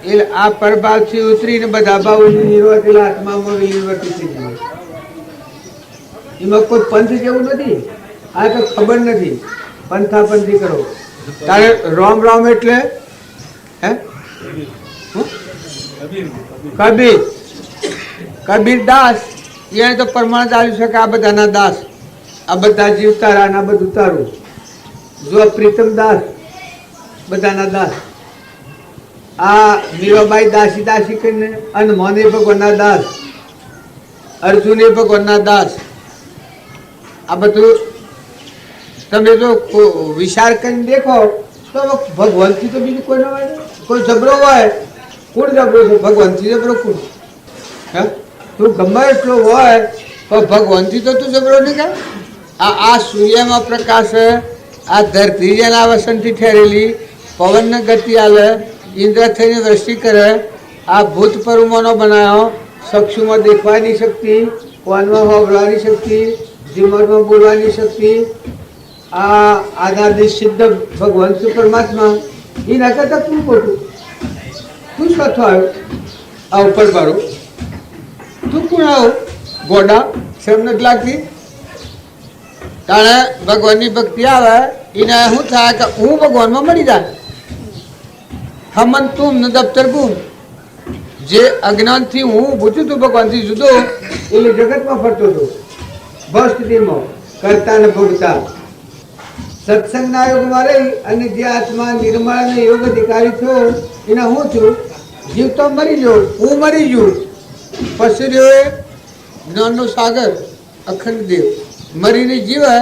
એટલે આ પરભાવથી ઉતરીને બધા ભાવોની નિરોધ એટલે આત્મામાં વિલીનવર્તી થઈ જાય. એમાં કોઈ પંથ જેવું નથી. આ તો ખબર નથી પંથાપંથી કરો. તારે રામ રામ એટલે હે કબીર દાસ એને તો પ્રમાણ ચાલ્યું છે કે આ બધાના દાસ આ બધા જીવ તારા આ બધું તારું. જો પ્રીતમ દાસ બધાના દાસ. આ મીરાબાઈ દાસી કરીને અનમોને ભગવાનના દાસ અર્જુને ભગવાનના દાસ. આ બધું તમે જો વિચાર કરીને દેખો તો ભગવાનથી તો બીજું કોઈ ન હોય. કોઈ જબરો હોય કોણ જબરો છે ભગવાનથી જબરો કોણ હે. તું ગમે એટલો હોય પણ ભગવાનથી તો તું જબરો નહીં કર. આ સૂર્યમાં પ્રકાશ આ ધરતી જેના વસનથી ઠેરેલી પવનને ગતિ આવે ઇન્દ્ર થઈને વૃષ્ટિ કરે. આ ભૂતપરૂમોનો બનાવ્યો ચક્ષુમાં દેખવાની શક્તિ કાનમાં સાંભળવાની શક્તિ જીવનમાં બોલવાની શક્તિ આ આધારથી સિદ્ધ ભગવાન છે પરમાત્મા. એના કરતાં તું ખોટું તું સ્વચ્છ આવ્યો આ ઉપર મારો તું કોણ આવો ગોડા શેમ નથી લાગતી. તાણે ભગવાનની ભક્તિ આવે એને શું થાય કે હું ભગવાનમાં મળી જાય. હમન તું ને દફતર ગુમ. જે અજ્ઞાનથી હું પૂછું છું ભગવાનથી જુદો એટલે જગતમાં ફરતો હતો બસ સ્થિતિમાં કરતા ને ભોગતા. સત્સંગના યોગમાં રહી અને જે આત્મા નિર્મળ અને યોગ અધિકારી થયો એના હું છું જીવ તો મરી ગયો હું મરી ગયું. પછી રહ્યો એ જ્ઞાનનો સાગર અખંડ દેવ મરીને જીવે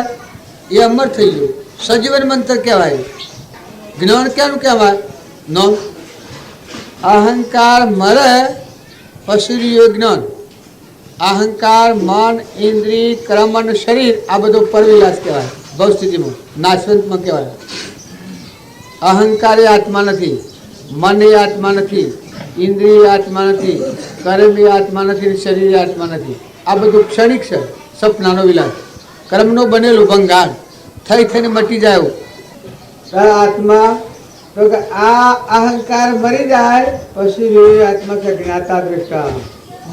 એ અમર થઈ ગયું, સજીવન મંત્ર કહેવાય. જ્ઞાન ક્યાંનું કહેવાય? નો અહંકાર મરે પછી જ્ઞાન. અહંકાર, મન, ઇન્દ્રિય, કર્મ અને શરીર આ બધો પરવિલાસ કહેવાય. ભવસ્થિતિમાં નાશવંતમાં કહેવાય. અહંકાર એ આત્મા નથી, મન એ આત્મા નથી, ઇન્દ્રિય આત્મા નથી, કર્મ એ આત્મા નથી, શરીર એ આત્મા નથી. આ બધું ક્ષણિક છે, સપનાનો વિલાસ, કર્મનું બનેલું ભંગાર, થઈ થઈને મટી જાય. આત્મા તો કે આ અહંકાર મરી જાય પછી આત્મા કે જ્ઞાતા દ્રષ્ટા,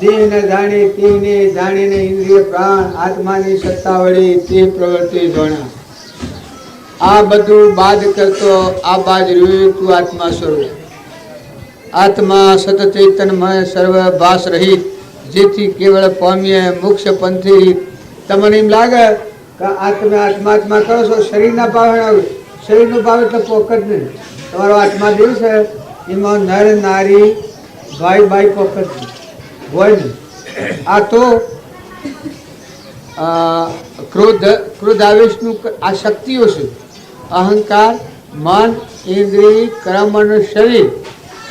દેહને જાણી તેને જાણીને ઇન્દ્રિય પ્રાણ આત્માની સત્તા વળી તે પ્રવૃત્તિ જોણા. આ બધું બાદ કરતો આ બાદ રહ્યું તું આત્મા સ્વરૂપ. આત્મા સત ચૈતન્યમય સર્વ ભાસ રહિત, જેથી કેવળ પામીએ મોક્ષ પંથી રીત. તમને એમ લાગે કે આત્મા કરો છો, શરીરના ભાવે, શરીરનો ભાવ એટલે પોકટ નહીં. તમારો આત્મા દેવ છે એમાં નર નારી ભાઈ પોકટ હોય નહીં. આ તો ક્રોધ આવેશનું આ શક્તિઓ છે. અહંકાર, મન, ઇન્દ્રિય, કર્મ અને શરીર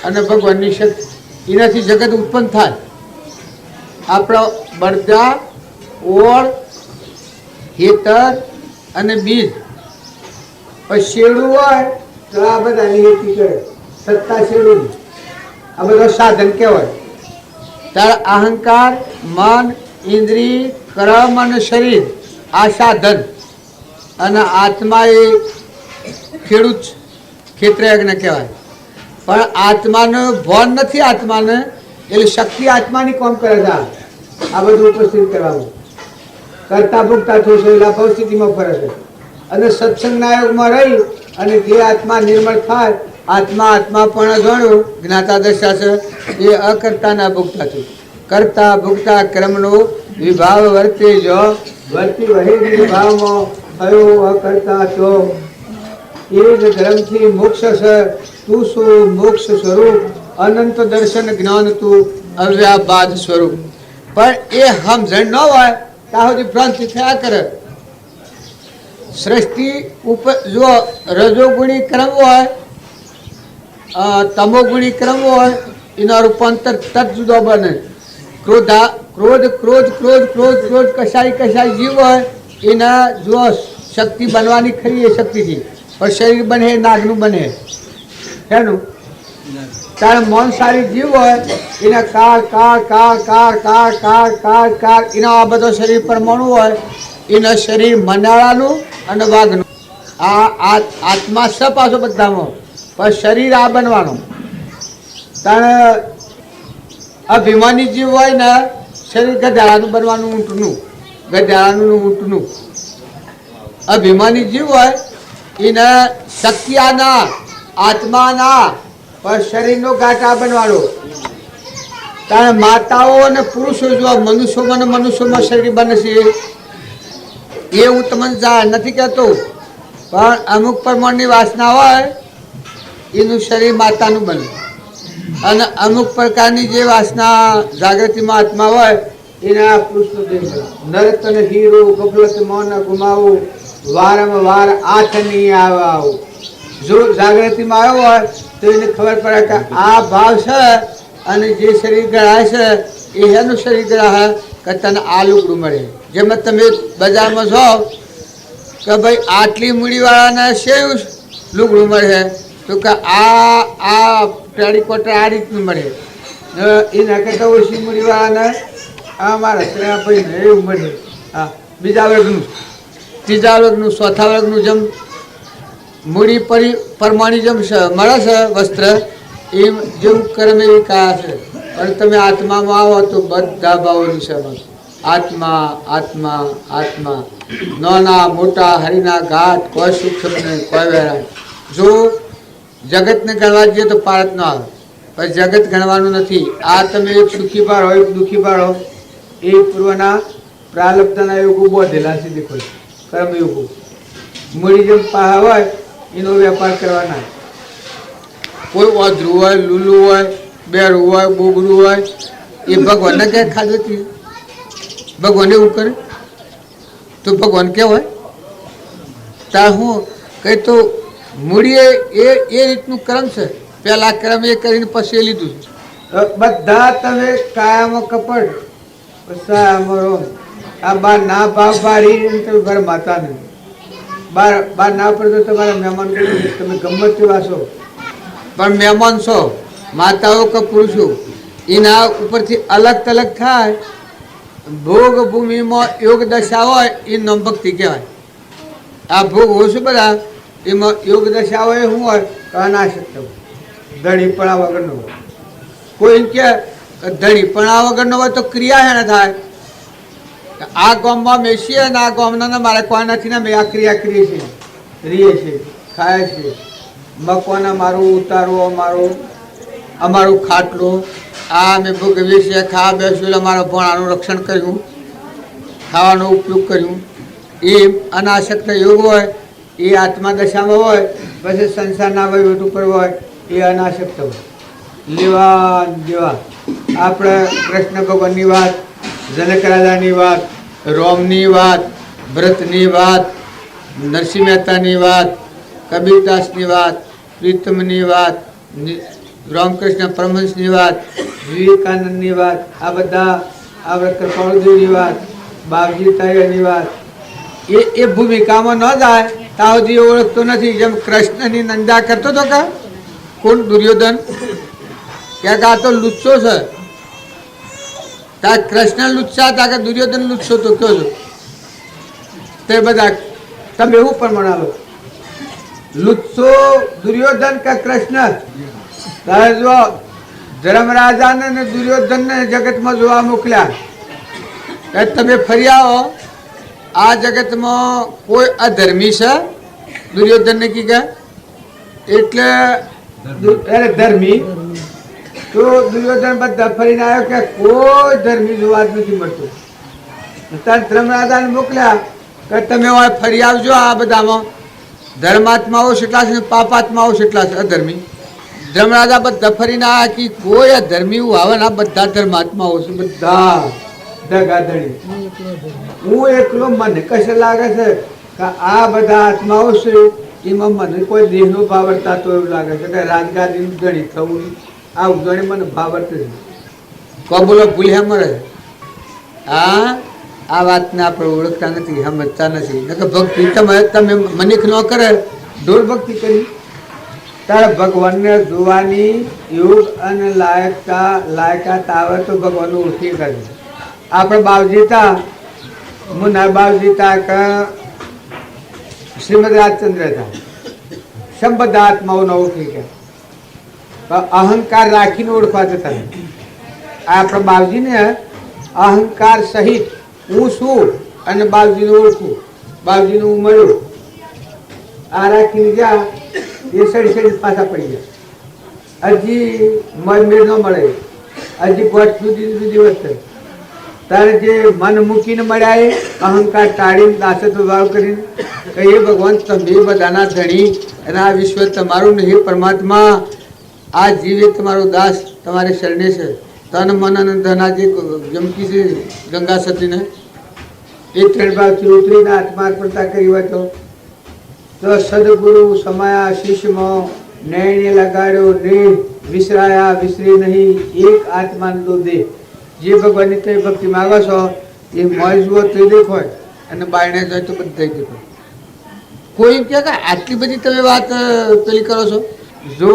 અને ભગવાનની શક્તિ, એનાથી જગત ઉત્પન્ન થાય. આપણા બળદા, ઓળ, હેતર અને બીજ. પછી શેરડું હોય તો આ બધાની ખેતી કરે, સત્તા શેરડું, આ બધા સાધન કહેવાય. ત્યારે અહંકાર, મન, ઇન્દ્રિય, કર્મ અને શરીર આ સાધન, અને આત્મા એ ખેડૂત, ક્ષેત્રયજ્ઞ કહેવાય. પણ આત્માનું ભાન નથી. આત્માને એટલે શક્તિ આત્માની કામ કરે છે. આ બધું ઉપસ્થિત કરવાનું કરતા ભૂગતા થશે એટલે પરિસ્થિતિમાં ફરે છે. અને સત્સંગના યોગમાં રહી અને જે આત્મા નિર્મળ થાય, આત્મા પણ જાણ્યું જ્ઞાતા દશા છે એ અકર્તાના ભૂગતા છે. કરતા ભૂગતા ક્રમનો વિભાવ વર્તે જો, વર્તી વહી વિભાવમાં થયો અકર્તા તો. એ જ ધર્મથી મોક્ષ છે. તું શું મોક્ષ સ્વરૂપ, અનંત દર્શન જ્ઞાન તું અવ્યાબાદ સ્વરૂપ. પણ એ સમજણ ન હોય ત્યાં સુધી ભ્રાંતિ થયા કરે. સૃષ્ટિ ઉપર જો રજોગુણી ક્રમ હોય, તમોગુણી ક્રમ હોય, એના રૂપાંતર તત જુદો બને. ક્રોધ કસાય જીવ હોય એના જો શક્તિ બનવાની ખરી એ શક્તિથી, પણ શરીર બને નાગનું બને. એનું તારે મૌનસારી જીવ હોય એના કાર એના આ બધો શરીર પરમાણુ હોય, એના શરીર મનાળાનું અને વાઘનું. આ આત્મા સ પાછો બધામાં, પણ શરીર આ બનવાનું. તારે અભિમાની જીવ હોય ને શરીર ગધાડાનું બનવાનું, ઊંટનું, ગધાડાનું ઊંટનું. અભિમાની જીવ હોય એના શક્તિ આના આત્માના, પણ શરીરનો ઘાટા બનવાનો. તારે માતાઓ અને પુરુષો જો મનુષ્યોમાં શરીર બને છે એ હું તમને નથી કહેતો, પણ અમુક પ્રમાણની વાસના હોય એનું શરીર માતાનું બને. અને અમુક પ્રકારની જે વાસના જાગૃતિમાં આત્મા હોય એના પુરુષનો દેહ બને. નરતન હીરો ગફલત મૌન ગુમાવું, વારંવાર આઠ નહીં આવું. જો જાગૃતિમાં આવ્યો હોય તો એને ખબર પડે કે આ ભાવ છે અને જે શરીર ગણાય છે એ એનું શરીર ગણાય કે તને આ લુગડું મળે. જેમાં તમે બજારમાં જાઓ કે ભાઈ આટલી મૂડીવાળાને શેવું લુગડું મળે, તો કે આ ટેલિકોટર આ રીતનું મળે. એના કરતાં ઓછી મૂડીવાળાને આ મારા ભાઈને એવું મળે. હા, બીજા વર્ગનું, ત્રીજા વર્ગનું, ચોથા વર્ગનું જેમ મૂડી પરમાણી જેમ મળે છે વસ્ત્ર, એમ જેવું કર્મ એવી કયા છે. પણ તમે આત્મામાં આવો તો બધા ભાવોની છે. આત્મા આત્મા આત્મા, નાના મોટા હરિના ઘાટ, કોઈ સૂક્ષ્મ નહીં, કોઈ વેરાય. જો જગતને ગણવા જઈએ તો પારત ન આવે, પણ જગત ગણવાનું નથી. આ તમે એક સુખી પાર હોય, એક દુઃખી પાર હો, એ પૂર્વના પ્રાલબ્ધના યોગો બોધેલા છે. દેખો કર્મયોગો મૂડી જેમ પાહા હોય એનો વેપાર કરવાના. કોઈ ઓધરું હોય, લૂલું હોય, બેરું હોય, બોગડું હોય, એ ભગવાનને ક્યાંય ખાધું, ભગવાન એવું કરે. તો ભગવાન કહેવાય. તાર હું કઈ તો મૂડીએ એ રીતનું કર્મ છે. પહેલા કર્મ એ કરીને પછી લીધું. બધા તમે કાયામાં કપડ પસામરો આ બાર ના ભાવ પાડી તમે ઘર માતા નહીં. બાર ના પડે તો તમારા મહેમાન તમે ગમત જેવા છો, પણ મહેમાન છો, માતાઓ કે પુરુષો એના ઉપરથી અલગ તલગ થાય. ભોગ ભૂમિમાં યોગ દશા હોય એ નામ ભક્તિ કહેવાય. આ ભોગ હોય છે બધા એમાં યોગ દશા હોય શું હોય તો અનાશક્ત હોય, ધણીપણા વગરનો હોય. કોઈ કે ધણીપણા વગરનો હોય તો ક્રિયા હેને થાય. આ ગામમાં બેસીએ ને આ ગામના મારે કોઈ નથી ને મેં આ ક્રિયા કરીએ છીએ, રીએ છીએ, ખાય છે. મકવાના મારું ઉતારો અમારું ખાટલો આ મેં ભોગવીએ છીએ. ખાવા બેસ્યું એટલે મારા ભણાનું રક્ષણ કર્યું, ખાવાનો ઉપયોગ કર્યું. એ અનાસક્ત યોગ હોય એ આત્મા દશામાં હોય. પછી સંસારના વહીવટ ઉપર હોય એ અનાસક્ત હોય. લેવા દેવા આપણે કૃષ્ણ ભગવાનની વાત, જનક રાજાની વાત, રોમની વાત, ભરતની વાત, નરસિંહ મહેતાની વાત, કબીરદાસની વાત, પ્રીતમની વાત, રામકૃષ્ણ પરમહંસની વાત, વિવેકાનંદની વાત, આ બધા આપણે કૃપાળુદેવની વાત, બાપજી તાયાની વાત. એ ભૂમિકામાં ન જાય ત્યાં સુધી ઓળખતો નથી. જેમ કૃષ્ણની નિંદા કરતો હતો કે કોણ? દુર્યોધન. ક્યાંક આ તો લુચ્ચો છે. ત્યાં કૃષ્ણ લુચ્છા હતા કે દુર્યોધન લુચ્છો તો કયો છો? તે બધા તમે એવું પણ મનાવો લુચ્છો દુર્યોધન કે કૃષ્ણ? તારે જો ધર્મરાજાને ને દુર્યોધનને જગતમાં જોવા મોકલ્યા. તમે ફરી આવો આ જગતમાં કોઈ અધર્મી છે? દુર્યોધનને કી કે એટલે ધર્મી તો દુર્યોધન બધા ફરીને આવ્યો કે કોઈ ધર્મી જોવા જ નથી મળતું. ત્યારે ધર્મરાજાને મોકલ્યા કે તમે ફરી આવજો. આ બધામાં ધર્માત્માઓ કેટલા છે, પાપાત્માઓ કેટલા છે અધર્મી. ધર્મરાજા બધા ફરીને આવ્યા કે કોઈ અધર્મી આવે ને આ બધા ધર્માત્માઓ છે, બધા ધગાધડી. હું એકલો મને કશે લાગે છે કે આ બધા આત્માઓ છે એમાં મને કોઈ દેહનો ભાવ વર્તાતો એવું લાગે છે કે રાજગાદીનું ધણી થવું આ ઉજવણી મને ભાવ વર્તે છે. કોઈ બોલો ભૂલ્યા મળે. હા આ વાતને આપણે ઓળખતા નથી, સમજતા નથી. ભક્તિ તમે મનિક ન કરે ઢોર ભક્તિ કરી. તારે ભગવાનને જોવાની યોગ અને લાયકાત આવે તો ભગવાનને ઓળખી કરે. આપણે બાવજીતા મુના બાવજીતા કે શ્રીમદ રાજચંદ્ર હતા. સંબંધ આત્માઓને ઓળખી ગયા. અહંકાર રાખીને ઓળખવા જતા. આપણા બાવજીને અહંકાર સહિત હું છું અને બાવજીને ઓળખું, બાવજીને હું મળ્યું આ રાખીને ગયા. એ સડી પાછા પડી ગયા. હજી મેળ ન મળે, હજી ગોઠ સુધી દિવસ છે. તારે જે મન મૂકીને મળ્યા એ અહંકાર ટાળીને દાસત્વ ભાવ કરીને કે એ ભગવાન તમે બધાના ધણી અને આ વિશ્વ તમારું ને હે પરમાત્મા આ જીવ એ તમારો દાસ તમારે શરણે છે. તન મન અને ધના જે જમકી છે ગંગા સતીને એ ત્રણ ભાવથી ઉતરીને આત્મા અર્પણતા કરી હોય તો સદગુરુ સમાયા શીશમાં નૈણે લગાડ્યો ને વિસરાયા વિસરી નહીં એક આત્માને દો દે. જે ભગવાનની કઈ ભક્તિ માગો છો એ મોય જુઓ તો દેખાય અને બાયણે જાય તો બધા દેખાય. કોઈ કે આટલી બધી તમે વાત પેલી કરો છો? જો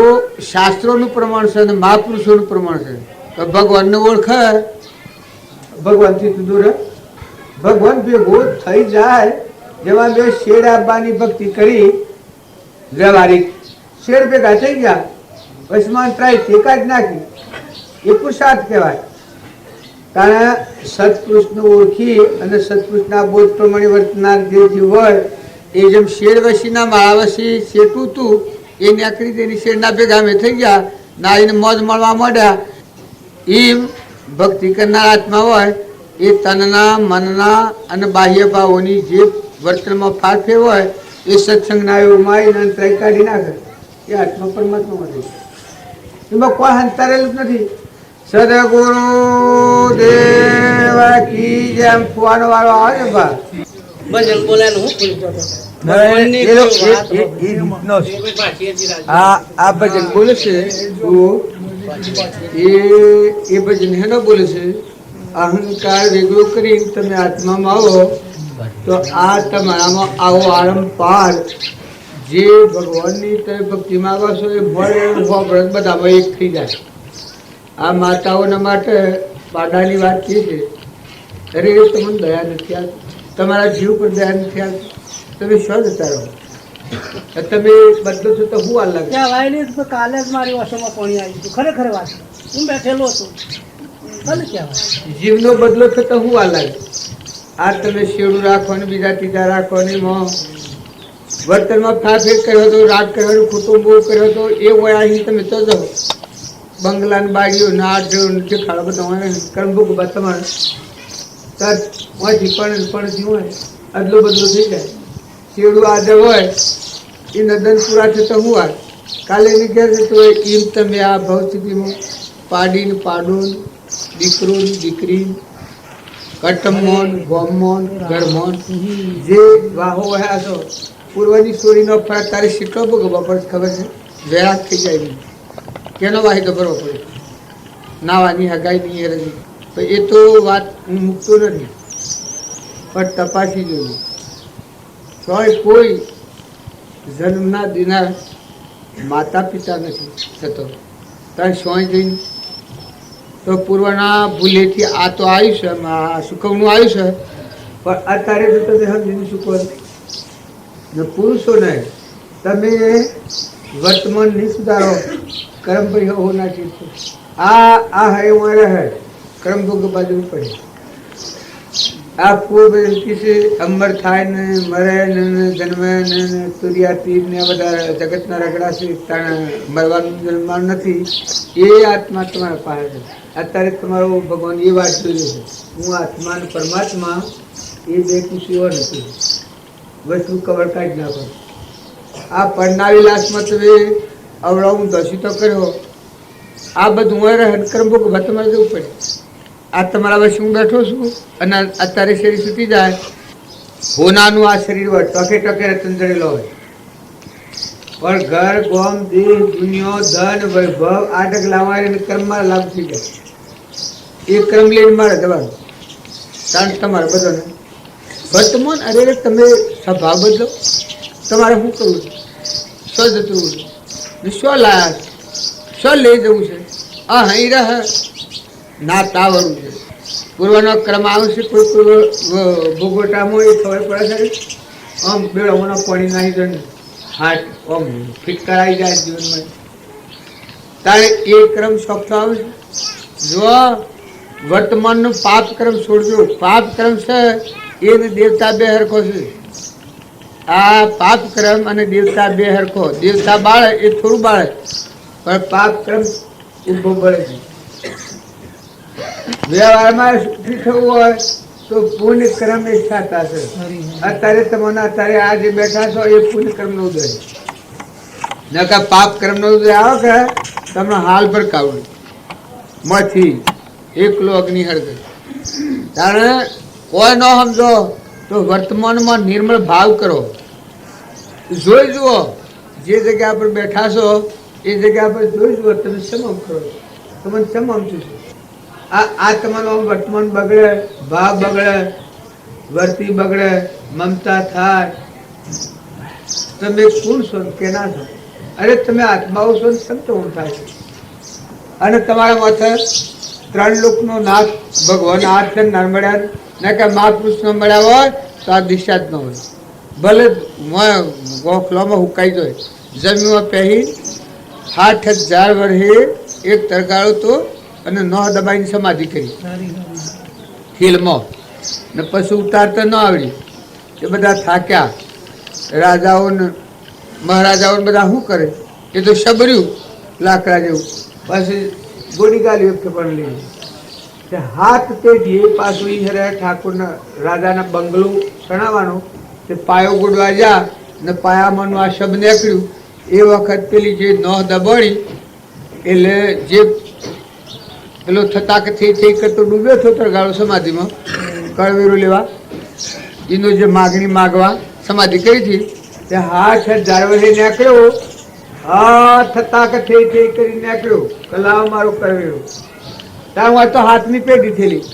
શાસ્ત્રોનું પ્રમાણ છે અને મહાપુરુષોનું પ્રમાણ છે તો ભગવાનને ઓળખે ભગવાનથી દૂર ભગવાન ભેગો થઈ જાય. જેમાં બે શેર આપવાની ભક્તિ કરી વ્યવહારિક શેર ભેગા થઈ ગયા વસમાં ટ્રાય ટેકા જ નાખી એ પુરુષાર્થ કહેવાય. કારણ સત્પુરુષને ઓળખી અને સત્પુરુષના બોધ પ્રમાણે વર્તનાર જે જીવ હોય એ જેમ શેર વસીના માળાવસી શેઠું હતું એ નાકડી તેની શેરના ભેગા અમે થઈ ગયા ના એને મોજ મળવા માંડ્યા. એમ ભક્તિ કરનાર આત્મા હોય એ તનના મનના અને બાહ્ય ભાવોની જે વર્તનમાં ફાળફેર હોય એ સત્સંગના યોગમાં આવીને ત્રાય કાઢી નાખે. એ આત્મા પરમાત્મામાંથી એમાં કોઈ હંતારેલું જ નથી. સદગુરુ દેવ કી જેમ ફુવાનો વાળો આવે ને બા ભજન બોલાય હું પૂરી જતો આ ભજન બોલે છે એ ભજન હેનો બોલે છે અહંકાર વેગળો કરી તમે આત્મામાં આવો તો આ તમારામાં આવો આરંભ પાર જે ભગવાનની તમે ભક્તિ માંગો છો એ ભળ બધામાં એક થઈ જાય. આ માતાઓના માટે પાડાની વાત એ છે અરે તમને દયા નથી આવતી, તમારા જીવ પર દયા નથી આવતી, તમે શું જતા રહો, તમે બદલો છો તો હું અલગ ત્યાં વાયલી તો કાલે જ મારી વાસોમાં પાણી આવી ગયું. ખરેખર વાત હું બેઠેલો હતો ભલે કહેવાય જીવનો બદલો છો તો હું અલગ. આ તમે શેડું રાખો ને બીજા ત્રીજા રાખો ને વર્તનમાં ફાફેર કર્યો હતો, રાગ કર્યો, કુટુંબો કર્યો હતો, એ હોય અહીં તમે તો જાઓ બંગલા બાળીઓ નાટ દેખાડો બધા કર્મભોગ તમારે પણ હોય અદલો બદલો થઈ જાય. શેડું આજે હોય એ નદન પૂરા થતા હું હોય કાલે એની ઘેર જતો હોય એમ તમે આ ભવસ્થિતિમાં પાડીને પાડોન દીકરો દીકરી કટમોન ગોમોન ગરમોન જે વાહો વહ્યા છો પૂર્વની સોરીનો ફરક તારે શીખલો ભોગવવા પડે ખબર છે. વૈરાગ થઈ જાય નહીં કેનો વાહિદો ભરવો પડે નાવાની હગાઈ નહીં હરજી તો એ તો વાત હું મૂકતો નથી પણ તપાસી જોયું કોઈ જન્મના દિના માતા પિતા નથી થતો તારે સોય જઈને તો પૂર્વના ભૂલેથી આ તો આવ્યું છે સુકવનું આવ્યું છે પણ અત્યારે તો તમે સમજીને સુકવો ને પુરુષોને તમે વર્તમાન નહીં સુધારો કર્મ પર હોના ચીજ આ હે મારે હે કર્મ ભોગ બાજુ પડે આ પૂર્વ કિસી અમર થાય ને મરે ને જન્મે ને તુરિયા તીર ને બધા જગતના રગડા છે મરવાનું જન્મવાનું નથી એ આત્મા તમારા પાસે છે. અત્યારે તમારો ભગવાન એ વાત જોઈએ છે હું આત્મા ને પરમાત્મા એ બે ખુશીઓ નથી વસ્તુ કવર કાઢી નાખો. આ પરનાવી લાશમાં તમે અવળાવું દોષી તો કર્યો આ બધું હોય કર્મ ભોગ તમારે જવું પડે. આ તમારા વર્ષે હું બેઠો છું અને અત્યારે શરીર છૂટી જાય હોનાનું આ શરીર હોય ટકે ટકે રતન જડેલો હોય પણ ઘર ગોમ દેહ દુનિયો ધન વૈભવ આ ટક લાવવા કર્મમાં લાભ થઈ જાય. એ કર્મ લઈને મારે જવાનું કારણ તમારે બધાને વર્તમાન અરે તમે સ્વભાવ બદલો તમારે શું કરવું છે, શું જતું છે, શું લાયા છે, શું લઈ જવું છે. આ અહીં રહે ના તાવડું છે પૂર્વનો ક્રમ આવશે કોઈ ભોગવટામાં એ ખબર પડે છે આમ બેડોમાં પાણી નાખી દે હાથ આમ ફિટ કરાવી જાય જીવનમાં તારે એ ક્રમ સોંપતો આવે છે. જો વર્તમાનનો પાપ ક્રમ છોડજો. પાપ ક્રમ છે એ દેવતા બે હરખો છે. આ પાપ ક્રમ અને દેવતા બે હરખો. દેવતા બાળે એ થોડું બાળે પણ પાપ ક્રમ એ બહુ બળે છે. વ્યવહારમાં સુખી થવું હોય તો પુણ્ય કર્મ એ થતા છે. અત્યારે તમને અત્યારે આ જે બેઠા છો એ પુણ્ય કર્મ નો ઉદય નકા પાપ કર્મ નો ઉદય આવો કે તમને હાલ પર કાવડું માંથી એકલો અગ્નિ હળગે. તારે કોઈ ન સમજો તો વર્તમાનમાં નિર્મળ ભાવ કરો. જોઈ જુઓ જે જગ્યા પર બેઠા છો એ જગ્યા પર જોઈ જુઓ તમે સમમ કરો તમને સમમ છું. આ તમારો વર્તમાન બગડે ભાવ બગડે વર્તી બગડે મમતા થાય તમે કોણ છો કે ના છો. અરે તમે આત્માઓ છો સંતોષ થાય છે અને તમારા માથે ત્રણ લોકનો નાથ ભગવાન હાથ ના મળ્યા ને કે મહાપુરુષ ન મળ્યા હોય તો આ દિશા જ ન હોય. ભલે ગોખલામાં હુકાઈ જાય જમીનમાં પહેરી 60,000 વર્ષે એક તરગાળો તો અને ન દબાઈને સમાધિ કરી ખીલમાં ને પછી ઉતારતા ન આવડી એ બધા થાક્યા. રાજાઓને મહારાજાઓને બધા શું કરે એ તો શબર્યું લાકડા જેવું પછી ગોળી ગાલી વખતે પણ લઈ હાથ તે ધ્યેય પાછું ઈ ઠાકોરના રાજાના બંગલું ચણાવવાનો તે પાયો ગોડવા જા ને પાયામાંનું આ શબ્દ નીકળ્યું એ વખત પેલી જે નોહ દબાણી એટલે જે પેલો થતા કે થઈ કરતો ડૂબ્યો હતો તરગાળો સમાધિમાં કળવેરો લેવા એનો જે માગણી માગવા સમાધિ કરી હતી તે હાથ જાળવણી નીકળ્યો, હાથ તાક થઈ થઈ કરી નીકળ્યો, કલાવ મારો કર્યો. ત્યાં હું તો હાથની પેઢી થયેલી,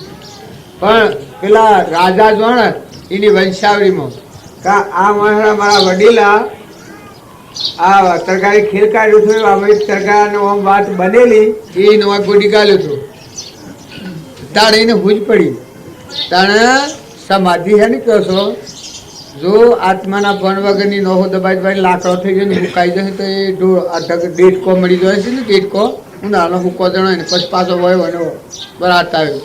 પણ પેલા રાજા જોણ એની વંશાવળીમાં કા આ મારા વડીલા આ તરકારી ખીર કાઢ્યું હતું, આ તરકારી વાત બનેલી એ નવા ગોડી ગાલ્યો હતો. તાણે એને હુજ પડી. તાણે સમાધિ છે ને કહો છો, જો આત્માના ભણ વગરની નોહો દબાઈ દબાઈ લાકડો થઈ ગયો ને મુકાઈ જશે તો એ ડેટકો મળી જાય છે ને, ડેટકો ઉનાળાનો હુકો જણાય ને પછી પાછો વયો અને બરાત આવ્યો.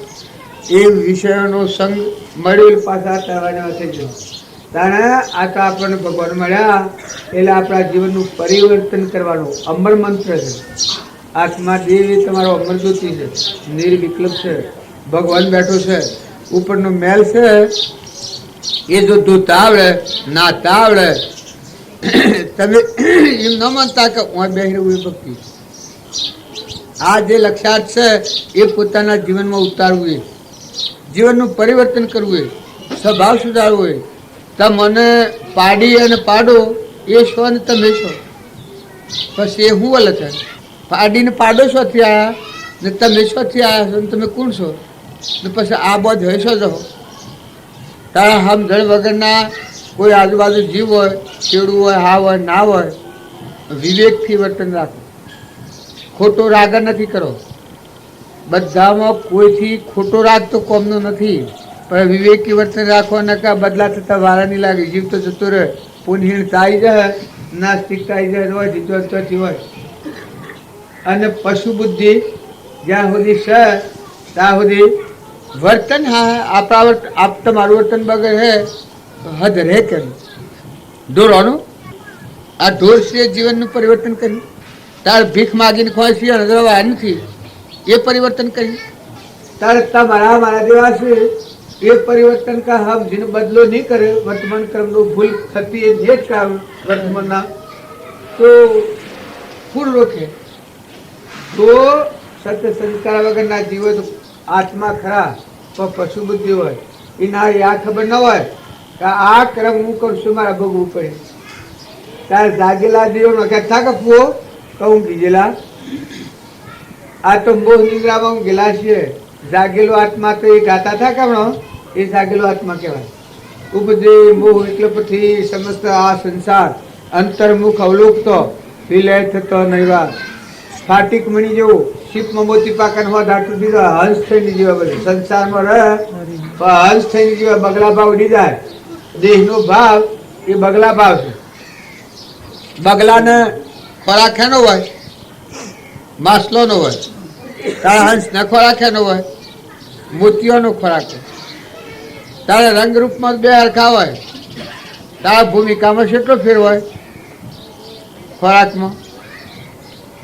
એ વિષયોનો સંગ મળેલ પાછા તરવાના થઈ ગયો. તાણે આ તો આપણને ભગવાન મળ્યા એટલે આપણા જીવનનું પરિવર્તન કરવાનું અમર મંત્ર છે. આત્મા દેવ એ તમારો અમર જ્યોતિ છે, નિર્વિકલ્પ છે, ભગવાન બેઠો છે, ઉપરનો મેલ છે. એ જો ધોતા આવડે નાતા આવડે તમે એમ ન માનતા કે હું બેહી રહ્યું એ ભક્તિ. આ જે લક્ષ્યાર્થ છે એ પોતાના જીવનમાં ઉતારવું, એ જીવનનું પરિવર્તન કરવું, એ સ્વભાવ સુધારવો. એ તમને પાડી અને પાડો એ છો ને તમે છો, પછી એ હું વલે છે. પાડીને પાડો શોથી આવ્યા ને તમે શોથી આવ્યા છો ને તમે કોણ છો ને પછી આ બોધ હોય છો જો. તારા સમજણ વગરના કોઈ આજુબાજુ જીવ હોય, ચેડું હોય, હા હોય, ના હોય, વિવેકથી વર્તન રાખો. ખોટો રાગ નથી કરો. બધામાં કોઈથી ખોટો રાગ તો કોમનો નથી, પણ વિવેકી વર્તન રાખો ને કાં બદલા થતા વારા નહીં લાગે. જીવ તો જતો રહે, પુનહીણતા આવી જાય, નાસ્તિકતા આવી જાય, હોય જીતવાથી હોય. અને પશુ બુદ્ધિ જ્યાં સુધી છે ત્યાં સુધી વર્તન હા આપણા તમારું વર્તન બગર હે હદ રહે કર્યું ઢોરવાનું. આ ઢોર છે જીવનનું પરિવર્તન કર્યું. તારે ભીખ માગીને ખોય છે હદરવા નથી એ પરિવર્તન કર્યું. તારે તમારા મારા જેવા છે એ પરિવર્તન કા હમ જેનો બદલો નહીં કરે, વર્તમાન ક્રમનો ભૂલ થતી એ જે જ કામ વર્તમાનના તો ફૂલ રોકે. તો સત્ય સંસ્કાર વગરના જીવો તો આત્મા ખરા પણ પશુ બુદ્ધિ હોય, એના આ ખબર ન હોય કે આ ક્રમ હું કરશું મારા ભોગવું પડે. તારે જાગેલા દેવનો કથા કપવો કહું કીધેલા આ તો મોહ નિંદ્રામાં હું ગયેલા છીએ. જાગેલો આત્મા તો એ ગાતા થા કામનો એ જાગેલો આત્મા કહેવાય. ઉપજે મોહ એટલે પછી સમસ્ત આ સંસાર અંતર્મુખ અવલોકતો વિલય થતો નહીવા. ફાટિક મણી જેવું શીપમાં મોતી પાકન હોવા ધાટું દીધો હંસ થઈને જીવા. બધું સંસારમાં રહે પણ હંસ થઈને જીવા. બગલા ભાવ ઉડી જાય. દેહનો ભાવ એ બગલા ભાવ છે. બગલાને ખોરાક એનો હોય, માસલોનો હોય. તારે હંસને ખોરાક એનો હોય, મોતીઓનો ખોરાક હોય. તારે રંગરૂપમાં બે હરખા હોય. તારા ભૂમિકામાં કેટલો ફેર હોય ખોરાકમાં.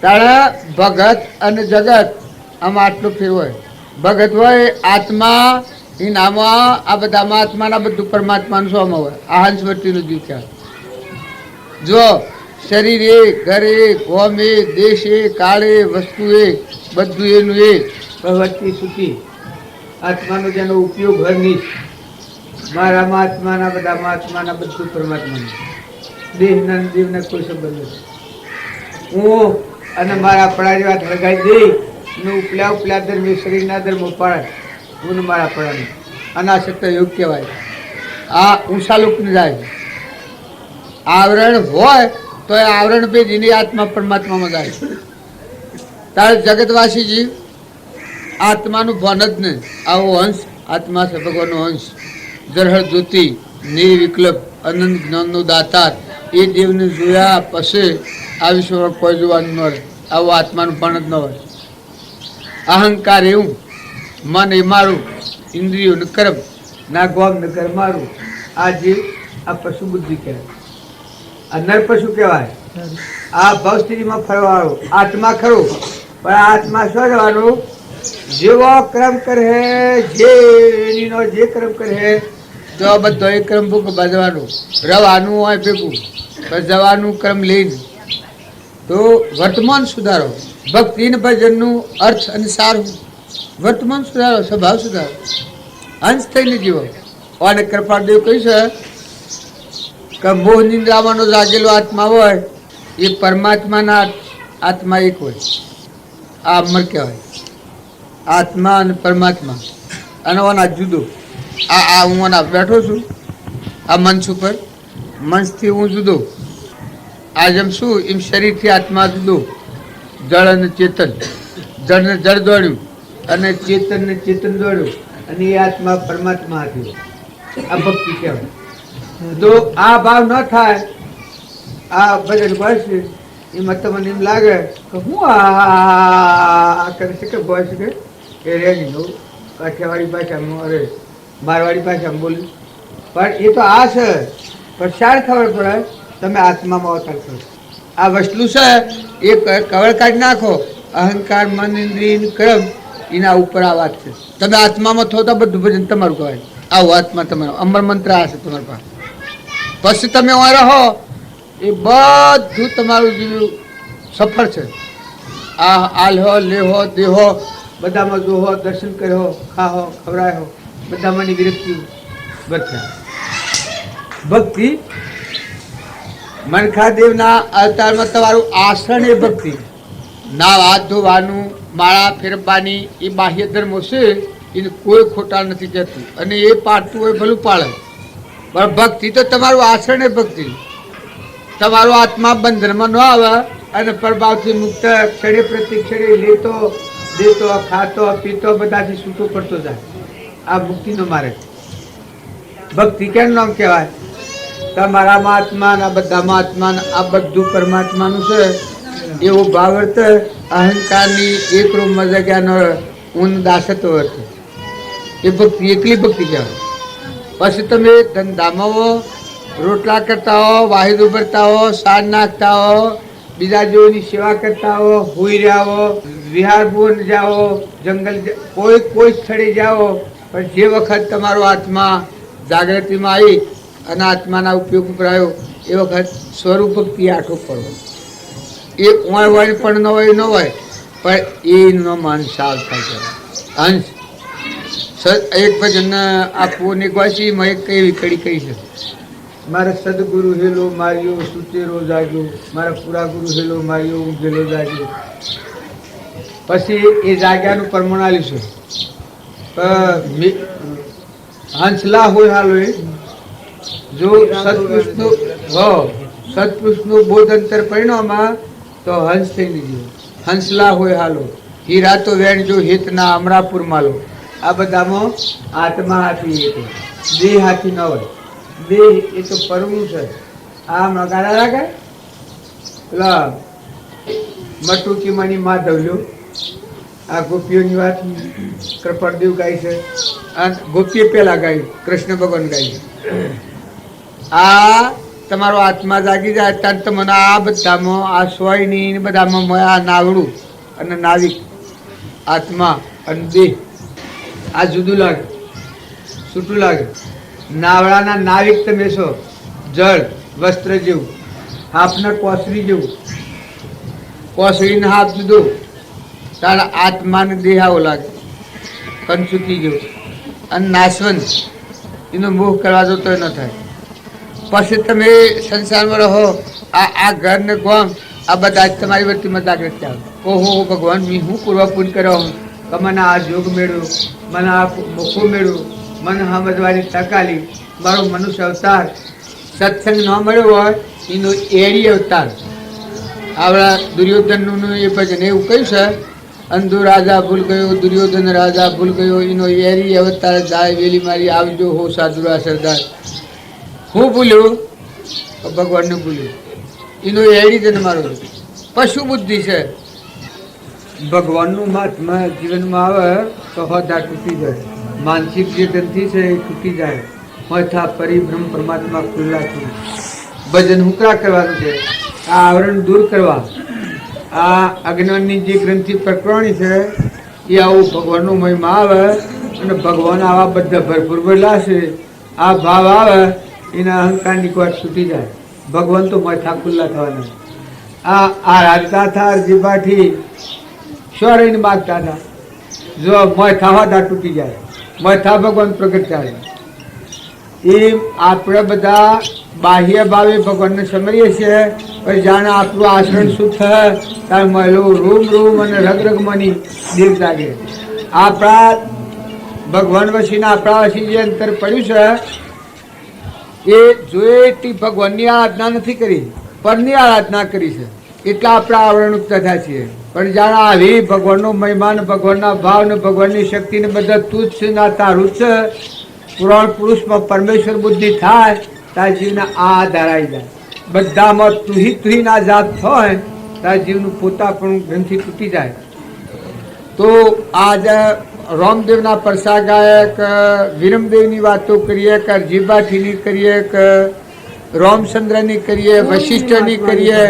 તારા ભગત અને જગત આમાં આટલો ફેર હોય. ભગત હોય આત્મા એ નામાં આ બધામાં આત્માના બધું પરમાત્માનું શોમાં હોય. આ હંસવર્તીનું જીવ છે. જો શરીરે ઘરે ગોમે દેશે કાળે વસ્તુએ બધું એનું એ પ્રવૃત્તિ સુખી. આત્માનો જેનો ઉપયોગ હર નહીં. મારામાં આત્માના બધામાં આત્માના બધું પરમાત્માનું. દેહના દેવને કોઈ સંબંધ નથી. હું અને મારા પડા જેવા હળગાઈ દઈ ને ઉપલા ધર્મ શરીરના ધર્મ પાડે હું ને મારા પડાને અનાશક્ત યોગ કહેવાય. આ ઊંચા લોકને જાય. આવરણ હોય તો એ આવરણ પેજીની આત્મા પરમાત્મામાં જાય. તારે જગતવાસી જીવ આત્માનું ભાન જ નહીં. આવો અંશ આત્મા છે, ભગવાનનો અંશ, જરહળ જ્યોતિ, નિર્વિકલ્પ, અનંત જ્ઞાનનો દાતાર. એ દેવને જોયા પછી આ વિશ્વમાં કોઈ જોવાનું ન રહે. આવું આત્માનું ભાન જ ન હોય. અહંકાર એવું, મન એ મારું, ઇન્દ્રિયો ને કર્મ, ના ગોમ ને કર મારું. આ જીવ આ પશુ બુદ્ધિ કહેવાય. આ નર પશુ કહેવાય. આ ભવસ્થિતિમાં ફરવાનું આત્મા ખરું, પણ આ આત્મા શું જવાનું? જેવો ક્રમ કરે જે એનીનો જે ક્રમ કરે તો બધો એ ક્રમ ભૂખ બાજવાનું. રવાનું હોય ભેગું જવાનું ક્રમ લઈને. તો વર્તમાન સુધારો, ભક્તિ ને ભજનનું અર્થ અને સારું. વર્તમાન સુધારો, સ્વભાવ સુધારો, અંશ થઈને જીવો. અને કૃપાદેવ કહ્યું છે કે મોહ નિંદ્રામાંનો જાગેલો આત્મા હોય એ પરમાત્માના આત્મા એક હોય. આ અમર કહેવાય, આત્મા અને પરમાત્મા. અને ઓના જુદો. આ હું ઓના બેઠો છું આ મંચ ઉપર, મંચથી હું જુદો. આ જેમ શું એમ શરીરથી આત્મા જુદો. જળ અને ચેતન, જળને જળ દોડ્યું અને ચેતનને ચેતન દોડ્યું અને એ આત્મા પરમાત્મા હતી. આ ભક્તિ કહેવાય. તો આ ભાવ ન થાય, આ ભજન ભજશે એમાં તમને એમ લાગે કે હું આ કરી શકે ભય શકે એ રેડી જવું કાઠિયાવાડી ભાષામાં, અરે મારવાડી ભાષામાં બોલ્યું. પણ એ તો આ છે. પણ શાળ ખબર પડે તમે આત્મામાં અવતાર કરો. આ વસ્તુ છે એ કવર કાઢી નાખો. અહંકાર, મન, ઇન્દ્રિય, કર્મ એના ઉપર આ વાત છે. તમે આત્મામાં થો તો બધું ભજન તમારું કહેવાય. આવું આત્મા તમારો અમર મંત્ર આ છે તમારી પાસે. પછી તમે અહીં રહો એ બધું તમારું જીવ સફળ છે. આ લેહો લેહો દેહો બધામાં જોહો, દર્શન કર્યો, ખાહો, ખવડાયો, બધામાંની વિરક્તિ બધા. ભક્તિ મનખાદેવના અવતારમાં તમારું આસન એ ભક્તિ. ના હાથ ધોવાનું, માળા ફેરવવાની એ બાહ્ય ધર્મો છે, એને કોઈ ખોટા નથી જતું. અને એ પાડતું હોય ભલું પાડે. પણ ભક્તિ તો તમારું આસન એ ભક્તિ. તમારો આત્મા બંધનમાં ન આવે અને પ્રભાવથી મુક્ત ક્ષણે પ્રતિ ક્ષણે લેતો દેતો ખાતો પીતો બધાથી છૂટો પડતો જાય. આ મુક્તિનો માર્ગ. ભક્તિ કેમ નામ કહેવાય? તમારામાં આત્મા આ બધામાં આત્મા આ બધું પરમાત્માનું છે એવો ભાવ અર્થ અહંકારની એક રૂમમાં જગ્યાનો ઊન દાસત્વ અર્થ એ ભક્તિ એકલી ભક્તિ કહેવાય. પછી તમે ધંધામાં હો, રોટલા કરતા હો, વાહિદ ઉભરતા હો, સાર નાખતા હો, બીજા જેઓની સેવા કરતા હો, હોઈ રહ્યા હો, વિહાર ભુવન જાઓ, જંગલ કોઈ સ્થળે જાઓ, પણ જે વખત તમારો આત્મા જાગૃતિમાં આવી અને આત્માના ઉપયોગ ઉપર આવ્યો એ વખત સ્વરૂપ ભક્તિ આઠો પડવો. એ હોય પણ ન હોય ન હોય પણ એનો મન સાવ થાય છે. અંશ એક ભજન આપવું ને ગોસી મેં કેવી કડી કહી છે. મારા સદગુરુ હેલો માર્યો સુતેરો જાગ્યો, મારા પૂરા ગુરુ હેલો માર્યો ઊંઘેલો જાગ્યો. પછી એ જાગ્યાનું પ્રમાણ આલ્યું છે. હંસલા હોય હાલો એ જો સત્પુરુષનું બોધ અંતર પરિણામમાં તો હંસ થઈ લીધું. હંસલા હોય હાલો, હીરા તો વેણ જો હિતના અમરાપુર માલો. આ બધામાં આત્મા હાથી હતો, દેહ હાથી ન હોય. દેહ એ તો પરમું છે. આ ગાડા લાગે પેલા મટુકી મની માધવલ્યો. આ ગોપીઓની વાત કૃપાળદેવ ગાય છે. અને ગોપીએ પેલા ગાયું, કૃષ્ણ ભગવાન ગાયું. આ તમારો આત્મા જાગી જાય ત્યારે તમને આ બધામાં આ સોયની બધામાં આ નાવડું અને નાવિક આત્મા અને દેહ આ જુદું લાગે, છૂટું લાગે. નાવડાના નાવિક તમે છો, જળ વસ્ત્ર જેવું, હાફના કોસરી જેવું. કોસરીના હાફ જુદો, તારા આત્માને દેહ આવો લાગે કંચુકી જેવું. અને નાશવંત એનો મોહ કરવા દો તો ન થાય. પછી તમે સંસારમાં રહો, આ ઘર ને ગોમ આ બધા જ તમારી વર્તીમાં જાગૃત આવે. ઓહો ભગવાન મેં હું પૂર્વપૂન કર્યો હું કે મને આ જોગ મેળવ્યો, મને આ મોકો મેળવ્યો, મને સમજવાની તક આલી. મારો મનુષ્ય અવતાર સત્સંગ ન મળ્યો હોય એનો એડી અવતાર. આપણા દુર્યોધનનું એ ભજન એવું કહ્યું છે, અંધો રાજા ભૂલ ગયો, દુર્યોધન રાજા ભૂલ ગયો, એનો એરી અવતાર જાય વેલી મારી આવજો હો સાધુરા સરદાર. હું ભૂલ્યો ભગવાનને ભૂલ્યો, એનો એડી જ મારો પશુ બુદ્ધિ છે. ભગવાનનું મહાત્મા જીવનમાં આવે તો હદા તૂટી જાય. માનસિક જે ગ્રંથિ છે એ તૂટી જાય. મથા પરિભ્રમ પરમાત્મા ખુલ્લા થયું. ભજન હુકરા કરવાનું છે, આ આવરણ દૂર કરવા. આ અજ્ઞાનની જે ગ્રંથિ પ્રકરણી છે એ આવું ભગવાનનો મહિમા આવે અને ભગવાન આવા બધા ભરપૂર ભરેલા છે. આ ભાવ આવે એના અહંકારની કોટ છૂટી જાય. ભગવાન તો મથા ખુલ્લા થવાના. આ રાજતા થા જીભાથી શું રહીને માગતા હતા. જો મથા હોતા તૂટી જાય, મથા ભગવાન પ્રગટ થાય. એમ આપણે બધા બાહ્ય ભાવે ભગવાનને સમરીએ છીએ, પણ જાણે આપણું આચરણ શું થાય ત્યારે મહેલું રૂમ રૂમ અને રગ રગમાંની દીપ લાગે. આપણા ભગવાન વસીને આપણા વસી જે અંતર પડ્યું છે એ જોઈએ એટલી ભગવાનની આરાધના નથી કરી, પરની આરાધના કરી છે, એટલા આપણા આવરણુક્ત થયા છીએ. પણ જાણે આવી ભગવાનનો મહિમા ને ભગવાનના ભાવ ને ભગવાનની શક્તિ ને બધા તુચ્છ ના તારું છે. પુરાણ પુરુષમાં પરમેશ્વર બુદ્ધિ થાય તાર જીવને આ ધરાઈ જાય. બધામાં તુહી ના જાત થાય તાર જીવનું પોતા પણ ગ્રંથિ તૂટી જાય. તો આજે રામદેવના પરસા ગાયક વિરમદેવની વાતો કરીએ કે જીભાઠીની કરીએ કે રામચંદ્રની કરીએ વશિષ્ઠની કરીએ.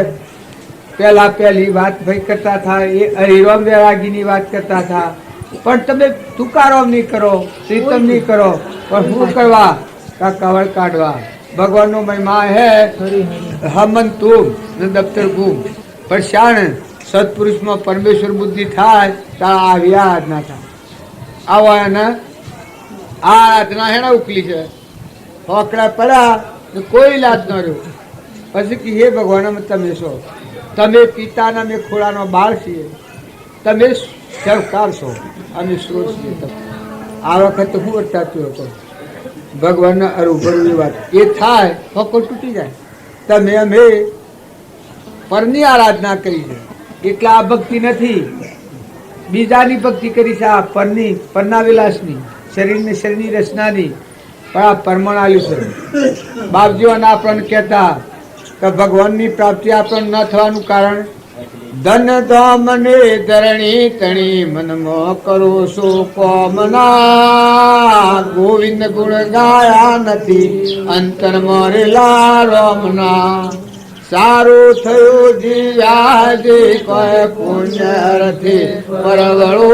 પહેલી વાત ભાઈ કરતા હતા એ હરિરામ વૈરાગીની વાત કરતા હતા, પણ તમે તુકારામ નહીં કરો, પ્રીતમ નહીં કરો, પણ શું કરવા કા કવળ કાઢવા. ભગવાનનો મહિમા હે હમન તું ને દફતર ગુમ. પણ શાણ સત્પુરુષમાં પરમેશ્વર બુદ્ધિ થાય ત્યાં આવી આરાધના થાય. આવો એને આ આરાધના હેણા ઉકલી છે. હોકડા પડ્યા તો કોઈ લાજ ન રહ્યો. પછી કે હે ભગવાન તમે છો, તમે પિતાના મેં ખોળાનો બાળ છીએ, તમે સરકાર છો, અમે સ્ત્રોત છીએ. આ વખત હું વર્તાતું હતો ભગવાનના અરુભરની વાત એ થાય હોકો તૂટી જાય. તમે અમે પરની આરાધના કરી છે એટલે આ ભક્તિ નથી, બીજાની ભક્તિ કરી છે. આ પરની પરના વિલાસની શરીરની શરીરની રચનાની પણ આ પરમણ આવ્યું છે. બાપજીઓને આપણને કહેતા કે ભગવાનની પ્રાપ્તિ આપણને ન થવાનું કારણ ધન ધામ ને ધરણી તણી મનમાં કરો છો કોમના. ગોવિંદ ગુણ ગાયા નથી અંતર મરેલા રામના. સારું થયું જીવ્યા જે કોઈ પુણ્ય રથી પરવળો.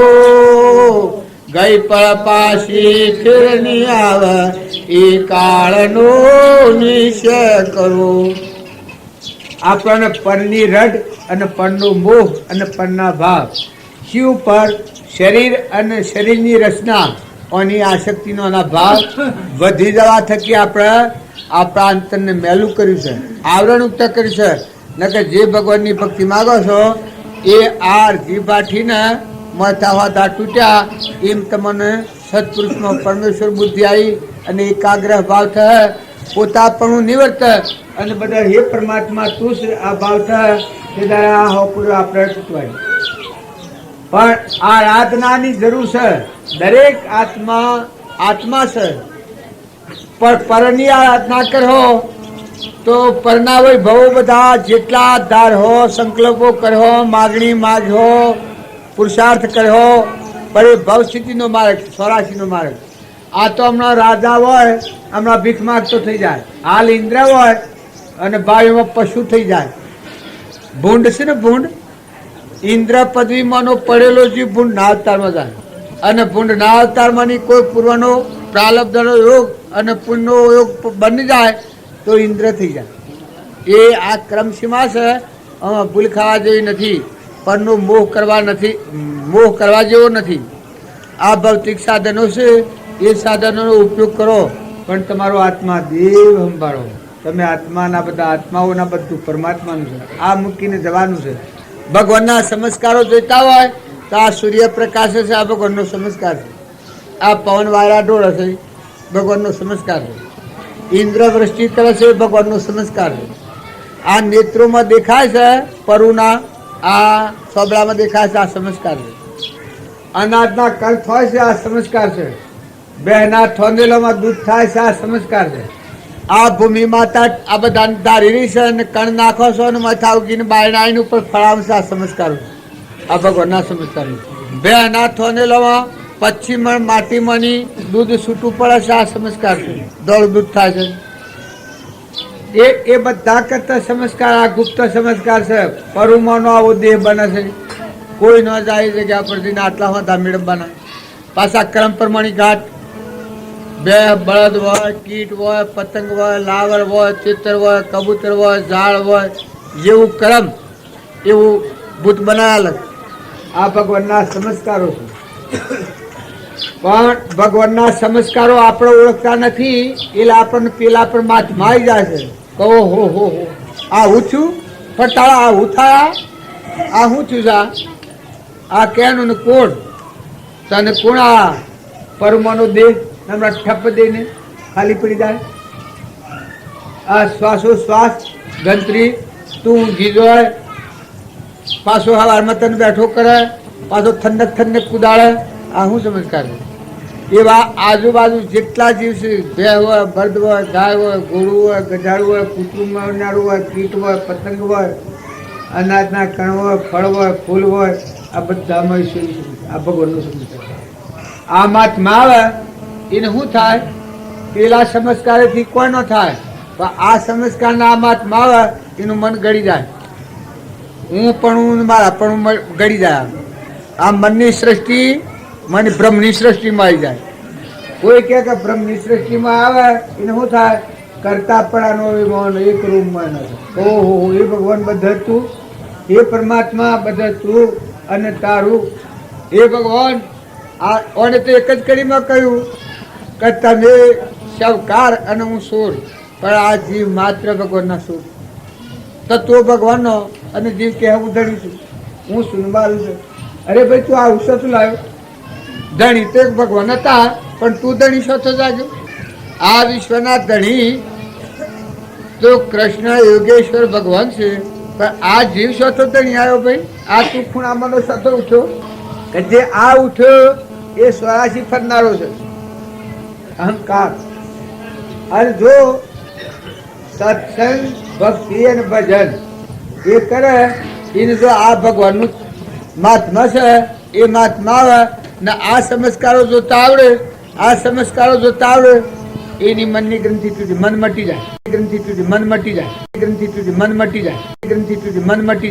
ગઈ પર પાછી ફેરની આવે એ કાળનો નિશ્ચય કરો. આપણને પરની રડ અને પરનો મોહ અને પરના ભાવ, શિવ પર શરીર અને શરીરની રચના અને આસક્તિનો ભાવ વધી જવા થકી આપણે આપણા અંતરને મેલું કર્યું છે, આવરણ ઉક્ત કર્યું છે. નકર જે ભગવાનની ભક્તિ માગો છો એ આ જીભાઠીને મળતા હોતા તૂટ્યા એમ તમને સત્પુરુષમાં પરમેશ્વર બુદ્ધિ આવી અને એકાગ્રહ ભાવ થાય, પોતાપણું નિવર્ત અને બધા હે પરમાત્મા તું આ ભાવ થાય તે દ્વારા આ હોપુર આપણે તૂટવાય. પણ આ આરાધનાની જરૂર છે. દરેક આત્મા છે, પણ પરની આરાધના કરો તો પરના હોય ભવો બધા જેટલા ધાર હો, સંકલ્પો કરો, માગણી માગો, પુરુષાર્થ કરો, પણ એ ભવ સ્થિતિનો માર્ગ 84નો માર્ગ. આ તો હમણાં રાજા હોય હમણાં ભીખ માગતો થઈ જાય, હાલ ઇન્દ્ર હોય અને ભાઈમાં પશુ થઈ જાય. ભૂંડ છે ને ભૂંડ, ઇન્દ્ર પદવીમાંનો પડેલો જીવ ભૂંડ ના અવતારમાં જાય અને ભૂંડ ના અવતારમાંની કોઈ પૂર્વનો પ્રાલબ્ધનો યોગ અને પુણ્યનો યોગ બની જાય તો ઇન્દ્ર થઈ જાય. એ આ ક્રમસીમા છે, ભૂલ ખાવા જેવી નથી, પરનો મોહ કરવા જેવો નથી. આ ભૌતિક સાધનો છે એ સાધનોનો ઉપયોગ કરો, પણ તમારો આત્મા દેવ સંભાળો. તમે આત્માના બધા આત્માઓના બધું પરમાત્માનું છે, આ મૂકીને જવાનું છે. ભગવાનના સંસ્કારો જોઈતા હોય તો આ સૂર્યપ્રકાશ છે, આ ભગવાનનો સંસ્કાર છે. આ પવન વાયરા ઢોળ છે, ભગવાનનો સંસ્કાર છે. ઇન્દ્ર વૃષ્ટિ કરે છે, ભગવાનનો સંસ્કાર છે. આ નેત્રોમાં દેખાય છે પરુના, આ સોબળામાં દેખાય છે, આ સંસ્કાર છે. અનાજના કંઠ હોય છે, આ સંસ્કાર છે. બહેના થોંદેલામાં દૂધ થાય છે, આ સંસ્કાર છે. આ ભૂમિ માતા આ બધા ધારી રહી છે અને કણ નાખો છો અને માથા ઉગીને બાયણાઈન ઉપર ફળાવશે, આ સંસ્કાર. આ ભગવાનના સંસ્કાર. બહેના થોંદેલામાં પશ્ચિમ માટીમાંની દૂધ છૂટું પડે છે, આ સંસ્કાર છે. દોડ દૂધ થાય છે. એ બધા કરતા સંસ્કાર આ ગુપ્ત સંસ્કાર છે. પરુમાનો આવો દેહ બને છે, કોઈ ન જાય જગ્યા પરથી આટલા હોતા મેળવવાના. પાછા ક્રમ પ્રમાણે ઘાટ, બે બળદ હોય, કીટ હોય, પતંગ હોય, લાવર હોય, ચિત્ર હોય, કબૂતર હોય, ઝાડ હોય, જેવું કર્મ એવું ભૂત બનાવેલ. આ ભગવાનના સંસ્કારો છે. પણ ભગવાનના સંસ્કારો આપણે ઓળખતા નથી એટલે આપણને પેલા પર માથમાં આવી જાય છે કહો હો આ હું છું પણ તારા આ હું થયા આ હું છું જા આ કેનું ને કોણ તને કોણ આ પરમાનો દેહ હમણાં ઠપ દઈને ખાલી પડી જાય આ શ્વાસોશ્વાસ ગંત્રી તું ઊંઘી જાય પાછો હવારમાં તને બેઠો કરે પાછો ઠંડક કુદાડે આ શું ચમત્કાર છે એવા આજુબાજુ જેટલા જીવ છે ભે હોય બળદ હોય ગાય હોય ઘોડું હોય ગધાડું હોય કૂતરું મરનારું હોય કીટ હોય પતંગ હોય અનાજના કણ હોય ફળ હોય ફૂલ હોય આ બધામાં આ ભગવાનનું ચમત્કાર આ મહાત્મા આવે એને શું થાય પેલા સંસ્કારેથી કોઈ ન થાય પણ આ સંસ્કારના આ મહાત્મા આવે એનું મન ગળી જાય હું પણ મારા પણ ગળી જાય આ મનની સૃષ્ટિ મને બ્રહ્મની સૃષ્ટિમાં આવી જાય કોઈ કહે કે બ્રહ્મની સૃષ્ટિમાં આવે એને શું થાય કરતા પડાનો વિમાન એક રૂમમાં ન થાય ઓહો એ ભગવાન બધા તું એ પરમાત્મા બધા તું અને તારું એ ભગવાન આ ઓને તો એક જ કડીમાં કહ્યું કે તમે સવકાર અને હું સોર પણ આ જીવ માત્ર ભગવાનના સોર તત્વો ભગવાનનો અને જીવ કે હું ધણી છું હું સુનબારું છું અરે ભાઈ તું આ ઉત્સવ શું લાવ્યો ધણી તો એક ભગવાન હતા પણ તું ધણી છો તો જાગ્યો આ વિશ્વના ધણી તો કૃષ્ણ યોગેશ્વર ભગવાન છે પણ આ જીવ છો તો ધણી આવ્યો ભાઈ આ તું ખૂણામાંનો સતો ઉઠ્યો કે જે આ ઉઠ્યો એ સ્વરાશી ફરનારો છે અહંકાર અને જો સત્સંગ ભક્તિ અને ભજન એ કરે એને જો આ ભગવાનનું મહાત્મા છે એ મહાત્મા આવે ને આ સંસ્કારો જોતા આવડે આ સંસ્કારો જોતા આવડે એની મનની ગ્રંથિ તૂટી મન મટી જાય ગ્રંથિ તૂટી મન મટી જાય ગ્રંથિ તૂટી મન મટી જાય ગ્રંથિ તૂટી મન મટી